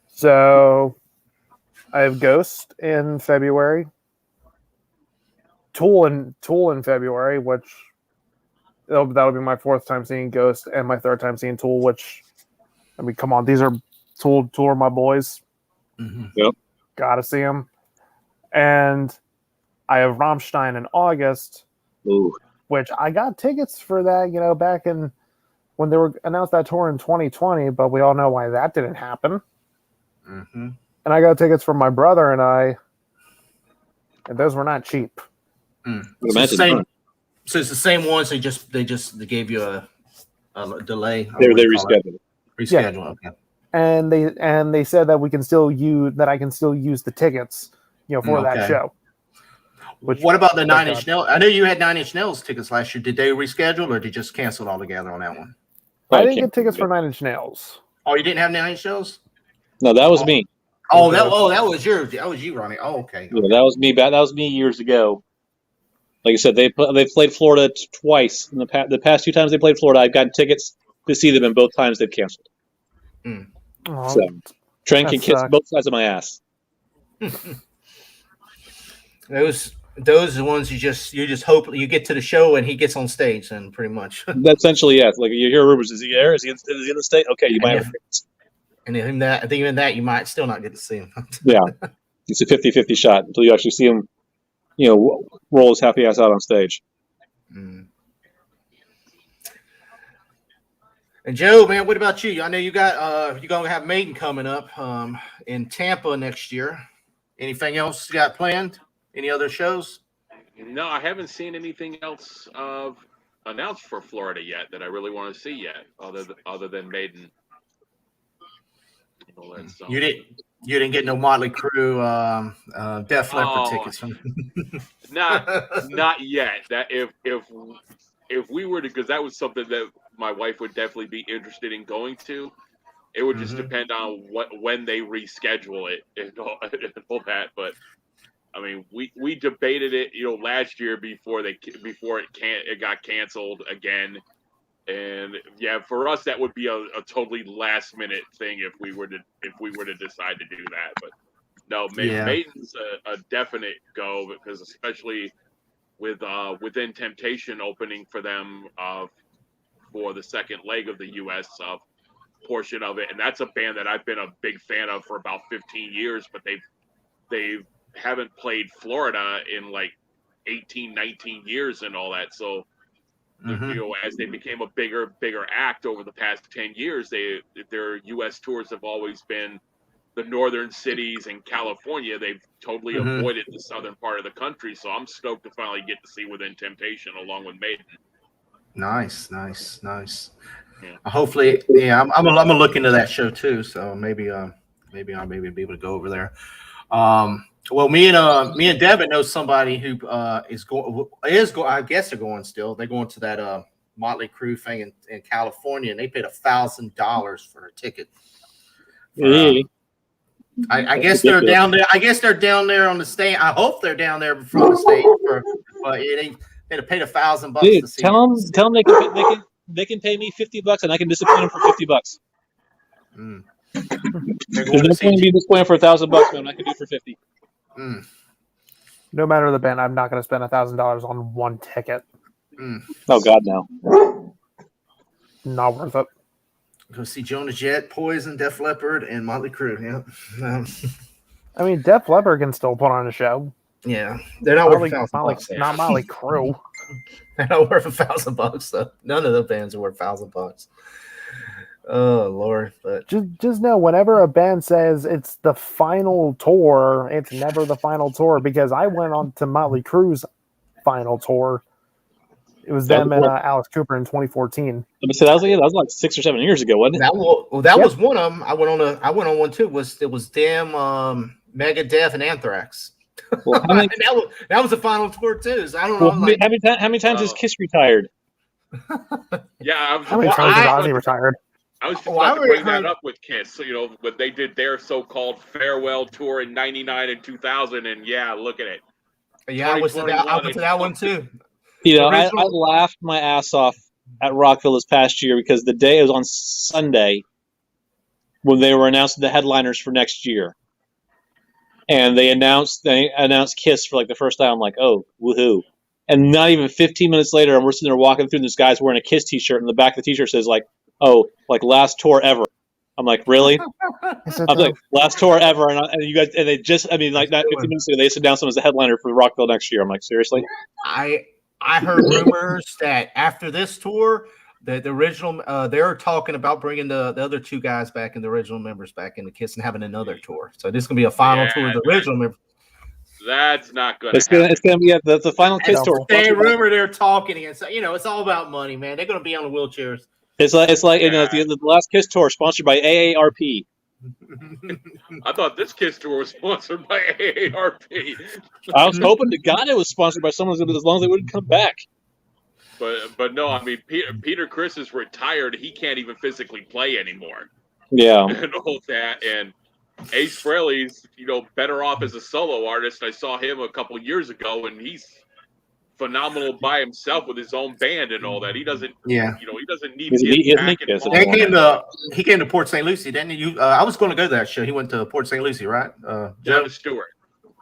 So I have Ghost in February, Tool in February, which that'll be my fourth time seeing Ghost and my third time seeing Tool. Which, I mean, come on, these are Tool are my boys. Mm-hmm. Yep. Gotta see them. And I have Rammstein in August, Ooh. which I got tickets for that, back in when they were announced that tour in 2020, but we all know why that didn't happen. Mm-hmm. And I got tickets for my brother and I, and those were not cheap. So it's the same ones. They gave you a delay. They rescheduled. Reschedule. Yeah. Okay. And they said that I can still use the tickets, for that show. What about the Nine Inch Nails? I know you had 9 Inch Nails tickets last year. Did they reschedule or did they just cancel altogether on that one? I didn't get tickets for 9 Inch Nails. Oh, you didn't have 9 Inch Nails? No, that was me. Oh, that was you, Ronnie. Oh, okay. Yeah, that was me. That was me years ago. Like I said, they played Florida twice in the past 2 times they played Florida. I've gotten tickets to see them, and both times they've canceled. Oh, So Trent can kiss both sides of my ass. Those are the ones you just hope you get to the show and he gets on stage, and pretty much. That's essentially, yes. Like you hear rumors, is he there? Is he in the state? Okay, you might have tickets. And even that you might still not get to see him. Yeah, it's a 50-50 shot until you actually see him, roll his happy ass out on stage. Mm. And Joe, man, what about you? I know you got you're gonna have Maiden coming up in Tampa next year. Anything else you got planned? Any other shows? No, I haven't seen anything else announced for Florida yet that I really want to see yet, other than Maiden. You didn't get no Motley Crue, Def Leppard tickets. Not yet. That if we were to, because that was something that my wife would definitely be interested in going to. It would just depend on when they reschedule it and all that. But I mean, we debated it, last year before it got canceled again. And yeah, for us that would be a totally last minute thing if we were to decide to do that. But no, Maiden's a definite go, because especially with Within Temptation opening for them for the second leg of the U.S. Portion of it, and that's a band that I've been a big fan of for about 15 years, but they haven't played Florida in like 18, 19 years and all that. So as they became a bigger act over the past 10 years, their U.S. tours have always been the northern cities and California. They've totally avoided the southern part of the country. So I'm stoked to finally get to see Within Temptation along with Maiden. Nice. Yeah. Hopefully, I'm gonna look into that show too. So maybe I'll be able to go over there. Well, me and Devin know somebody who is going. I guess they're going still. They're going to that Motley Crue thing in California, and they paid $1,000 for a ticket. I guess they're down there. I guess they're down there on the stage. I hope they're down there from the stage, but they paid $1,000 Dude, to see. Tell them they can pay me $50 and I can disappoint them for $50. There's no point in being disappointed for $1,000, man. I can do it for $50. No matter the band, I'm not going to spend $1,000 on one ticket. Oh God, no. Not worth it. Go see Jonah Jett, Poison, Def Leppard, and Motley Crue. Yeah. I mean, Def Leppard can still put on a show. Yeah, they're not worth $1,000. Not Motley Crue. They're not worth $1,000 though. None of the bands are worth $1,000. Oh Lord! But just know, whenever a band says it's the final tour, it's never the final tour, because I went on to Motley Crue's final tour. It was them and Alice Cooper in 2014. So that was like 6 or 7 years ago, wasn't it? That was one of them. I went on one too. It was them, Megadeth, and Anthrax. Well, that was the final tour too. So I don't know. How many times is Kiss retired? Yeah, I was How many just, times has I, Ozzy retired? I was just Oh, I about to already bring that heard- up with Kiss. When they did their so-called farewell tour in '99 and 2000, and yeah, look at it. Yeah, I went to that one too. You know, I Original- laughed my ass off at Rockville this past year because the day it was on Sunday when they were announcing the headliners for next year, and they announced Kiss for like the first time. I'm like, oh, woohoo! And not even 15 minutes later, we're sitting there walking through, and this guy's wearing a Kiss T-shirt, and the back of the T-shirt says like, oh, like last tour ever. I'm like, really? I'm like, last tour ever, and you guys, and they just, I mean, like, not 15 minutes ago, they just announced him as the headliner for Rockville next year. I'm like, seriously? I heard rumors that after this tour, that the original they're talking about bringing the other two guys back and the original members back into Kiss and having another tour. So this is gonna be a final tour of the original members. That's not going to It's gonna be the final Kiss tour. They rumor they're talking again. So it's all about money, man. They're gonna be on the wheelchairs. It's like the last Kiss tour sponsored by AARP. I thought this Kiss tour was sponsored by AARP. I was hoping to God it was sponsored by someone as long as they wouldn't come back. But no, I mean Peter Criss is retired. He can't even physically play anymore. Yeah. And all that. And Ace Frehley's better off as a solo artist. I saw him a couple years ago, and he's phenomenal by himself with his own band and all that. He doesn't. Yeah. He doesn't need He to get doesn't back need Kiss involved. He came to Port St. Lucie, didn't he? I was going to go to that show. He went to Port St. Lucie, right? Down to Stewart.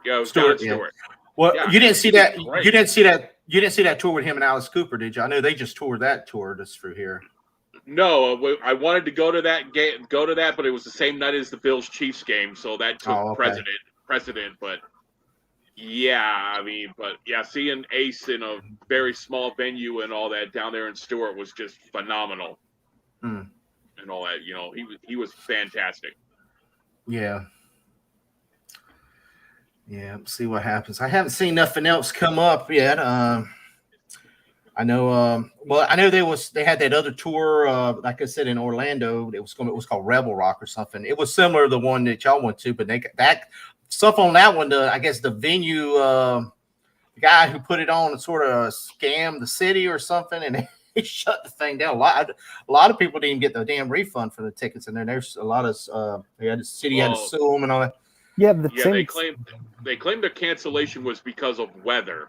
Yeah, it was down to Stewart. Well, Yeah, you didn't see that. great. You didn't see that tour with him and Alice Cooper, did you? I know they just toured that tour just through here. No, I wanted to go to that game, but it was the same night as the Bills Chiefs game, so that took precedent. But yeah, seeing Ace in a very small venue and all that down there in Stewart was just phenomenal, and all that. He was fantastic. Yeah. Yeah, see what happens. I haven't seen nothing else come up yet. I know. I know they had that other tour. Like I said in Orlando, it was called Rebel Rock or something. It was similar to the one that y'all went to, but that stuff on that one. I guess the venue, the guy who put it on, sort of scammed the city or something, and they shut the thing down. A lot of people didn't get the damn refund for the tickets, and then there's a lot of the city had to sue them and all that. Yeah, they claimed their cancellation was because of weather.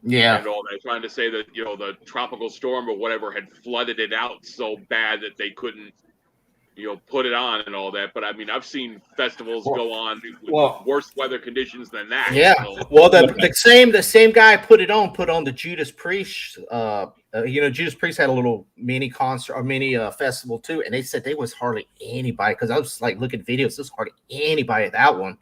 Yeah, and all that, trying to say that the tropical storm or whatever had flooded it out so bad that they couldn't put it on and all that. But I mean, I've seen festivals go on with worse weather conditions than that. Yeah, so. well, the same guy put on the Judas Priests. Judas Priest had a little mini concert or mini festival too, and they said there was hardly anybody, because I was like looking at videos. There's hardly anybody at that one.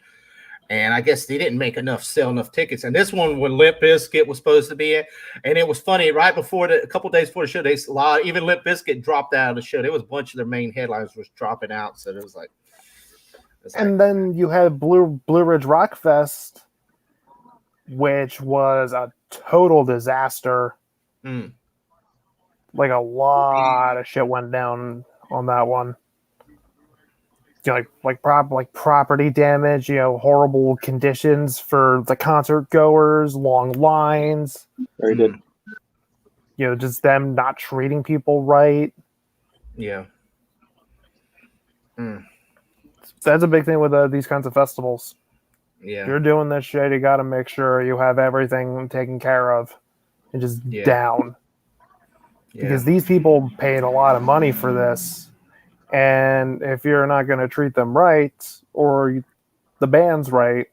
And I guess they didn't sell enough tickets. And this one, when Limp Bizkit was supposed to be it, and it was funny, right before a couple days before the show, even Limp Bizkit dropped out of the show. There was a bunch of their main headliners was dropping out. So it was like. And then you had Blue Ridge Rock Fest, which was a total disaster. Like a lot of shit went down on that one. Like property damage, horrible conditions for the concert goers, long lines. Very good. Just them not treating people right. Yeah. That's a big thing with these kinds of festivals. Yeah. If you're doing this shit, you got to make sure you have everything taken care of and just down. Yeah. Because these people paid a lot of money for this. And if you're not going to treat them right or the band's right,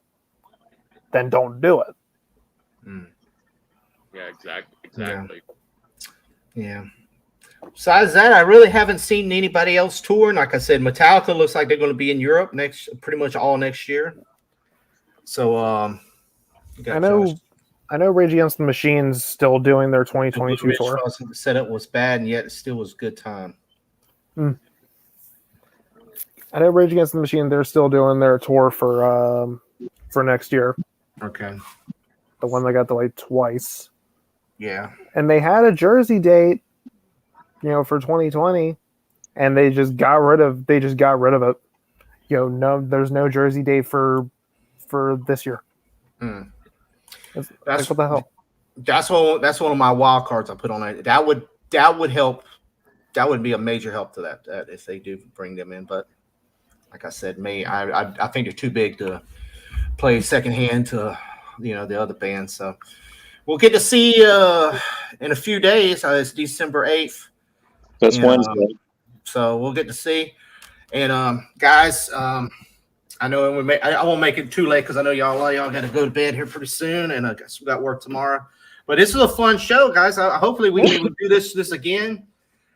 then don't do it. Yeah, exactly. Yeah. Besides that, I really haven't seen anybody else touring. Like I said, Metallica looks like they're going to be in Europe pretty much all next year. So I know Rage Against the Machine's still doing their 2022 tour. Said it was bad, and yet it still was a good time. I know Rage Against the Machine, they're still doing their tour for next year. Okay. The one that got delayed twice. Yeah. And they had a Jersey date, for 2020, and they just got rid of it. No, there's no Jersey date for this year. That's what the hell. That's one of my wild cards I put on it. That would that would help. That would be a major help to that if they do bring them in. But like I said, I think they're too big to play secondhand to the other bands. So we'll get to see in a few days. It's December 8th. That's Wednesday. So we'll get to see. And guys, I know I won't make it too late because I know y'all got to go to bed here pretty soon, and I guess we got work tomorrow. But this is a fun show, guys. Hopefully we can do this again.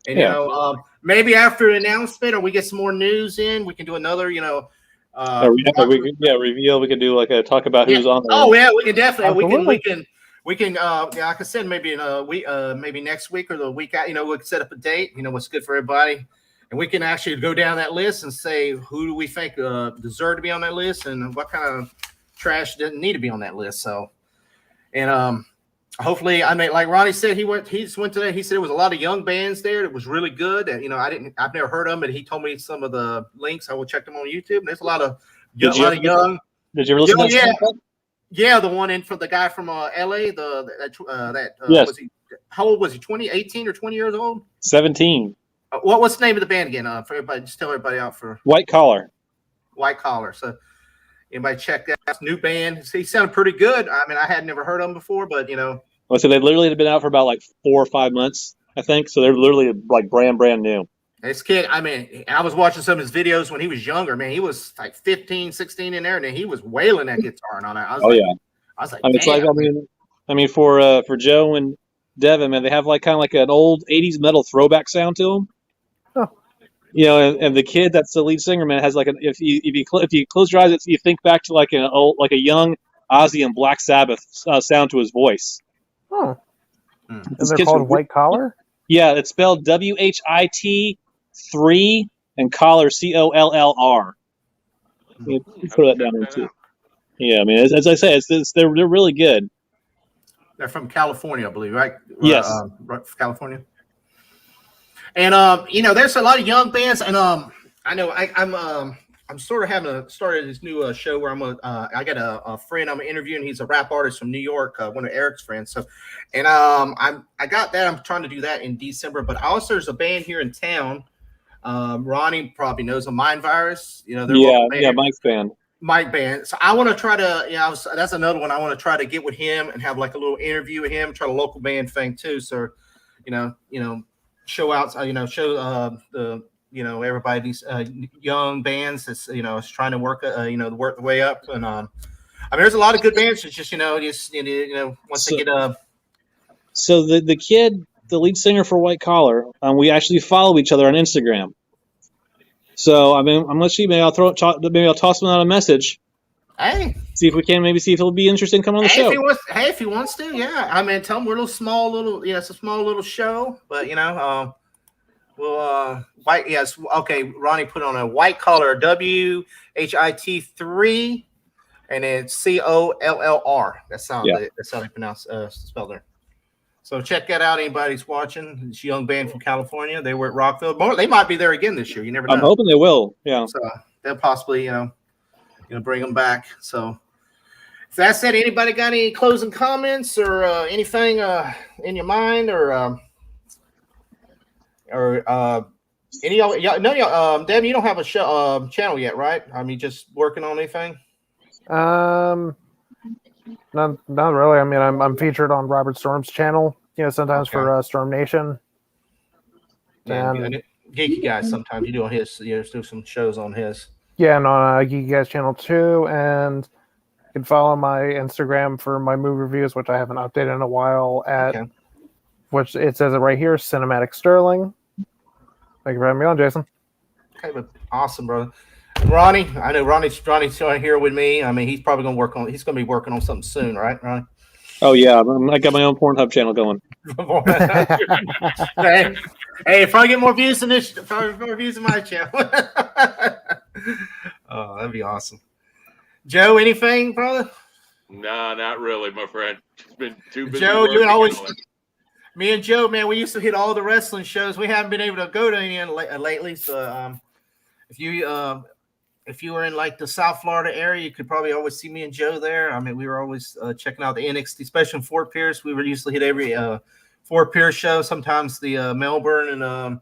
And maybe after an announcement or we get some more news in, we can do another. Reveal. We could do like a talk about who's on there. Oh yeah, we can definitely. We can. Like I said, maybe in a week, maybe next week or the week out. We can set up a date. What's good for everybody. And we can actually go down that list and say who do we think deserve to be on that list and what kind of trash didn't need to be on that list. So, and hopefully, like Ronnie said, he just went today. He said there was a lot of young bands there that was really good. And, I've never heard of them, but he told me some of the links. I will check them on YouTube. And there's a lot of young. Did you ever listen to that? Yeah, the one in for the guy from LA. Yes. How old was he? 18 or 20 years old? 17. What's the name of the band again? For everybody, just tell everybody out for White Collar. White Collar. So anybody check that out? New band. He sounded pretty good. I had never heard of them before, but Well, so they literally had been out for about like 4 or 5 months, I think. So they're literally like brand new. This kid, I was watching some of his videos when he was younger. Man, he was like 15, 16 in there, and he was wailing that guitar and all that. I was like, it's like for Joe and Devin, man, they have like kind of like an old 80s metal throwback sound to them. Oh. And the kid that's the lead singer, man, has like if you close your eyes, you think back to like a young Ozzy and Black Sabbath sound to his voice. Oh. And they're called White Collar? Yeah, it's spelled WHIT 3 and collar COLLR. You throw that down there too. Yeah, as I say, they're really good. They're from California, I believe, right? Yes, California. And there's a lot of young bands, and I know I'm sort of started this new show where I got a friend I'm interviewing. He's a rap artist from New York, one of Eric's friends. So, and I got that. I'm trying to do that in December. But also there's a band here in town. Ronnie probably knows them, Mind Virus. Mike's band. Mike band. So I want to try to, that's another one I want to try to get with him and have like a little interview with him. Try the local band thing too. So, show out, the everybody, these young bands that's is trying to work work the way up. And there's a lot of good bands. It's just once they get So the kid, the lead singer for White Collar, we actually follow each other on Instagram. So I'm gonna see. Maybe I'll toss him out a message. Hey, see if he'll be interested in coming on the show. If he wants to, yeah. Tell him we're it's a small little show, but white. Yes, okay. Ronnie put on a White Collar, WHIT 3, and then COLLR. That's how they pronounce spell there. So check that out. Anybody's watching, this young band from California. They were at Rockville. They might be there again this year. You never know. I'm hoping they will. Yeah. So they'll possibly bring them back. So if that said, anybody got any closing comments or anything in your mind or any y'all? No, y'all. Deb, you don't have a show channel yet, right? Just working on anything. Not really. I'm featured on Robert Storm's channel. Sometimes for Storm Nation. And Geeky Guys. Sometimes you do on his. Do some shows on his. Yeah, and on Geeky Guys channel too. And you can follow my Instagram for my movie reviews, which I haven't updated in a while. Which it says it right here, Cinematic Sterling. Thank you for having me on, Jason. Okay, but awesome, bro. Ronnie, I know Ronnie's here with me. He's probably going to he's going to be working on something soon, right, Ronnie? Oh, yeah. I got my own Pornhub channel going. hey, if I get more views than this, more views in my channel. Oh, that'd be awesome. Joe, anything, brother? No, not really, my friend. It's been too busy. Joe, you always... Me and Joe, man, we used to hit all the wrestling shows. We haven't been able to go to any lately. So if you were in like the South Florida area, you could probably always see me and Joe there. We were always checking out the NXT, especially in Fort Pierce. We would usually hit every Fort Pierce show, sometimes the Melbourne and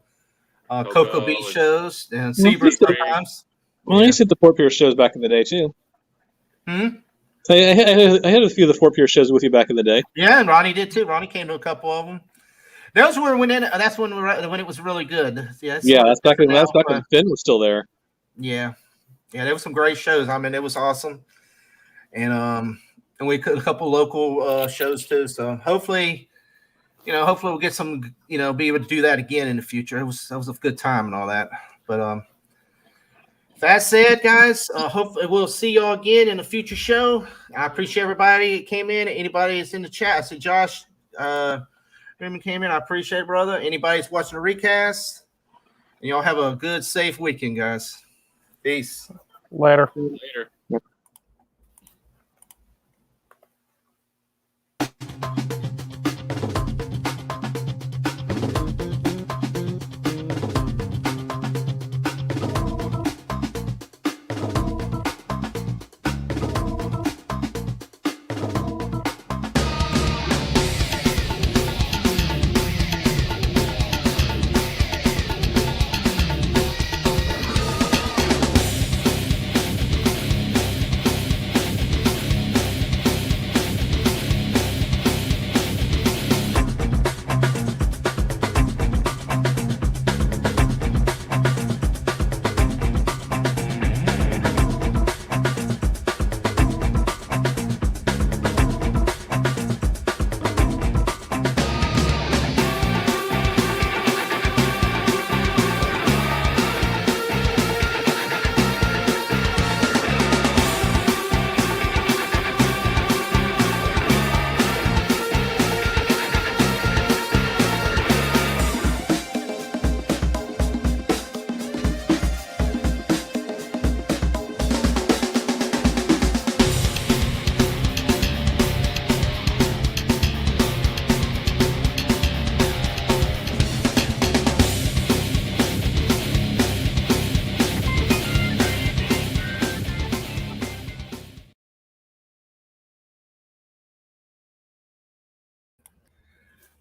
Cocoa Beach shows, and Seabrook sometimes. Well, I used to hit the Fort Pierce shows back in the day too. Hmm. I had a few of the Fort Pierce shows with you back in the day. Yeah, and Ronnie did too. Ronnie came to a couple of them. Those were when that's when it was really good. Yeah, that's back when Finn was still there. Yeah, there were some great shows. I mean, it was awesome, and we could a couple local shows too. So hopefully we'll get some, be able to do that again in the future. That was a good time and all that. But that said, guys, hopefully we'll see y'all again in a future show. I appreciate everybody that came in. Anybody that's in the chat, I see Josh Raymond came in. I appreciate it, brother. Anybody that's watching the recast, and y'all have a good, safe weekend, guys. Peace. Later.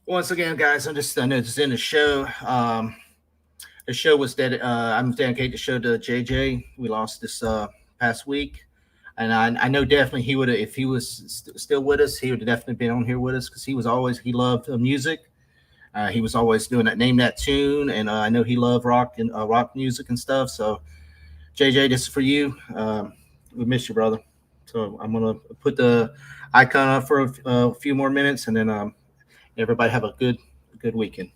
Once again, guys, I know this is in the show. The show was I'm dedicated the show to JJ. We lost this past week, and I know definitely he would have, if he was still with us, he would have definitely been on here with us because he loved music. He was always doing that, name that tune, and I know he loved rock and rock music and stuff. So, JJ, this is for you. We miss you, brother. So I'm gonna put the icon up for a few more minutes, and then everybody have a good weekend.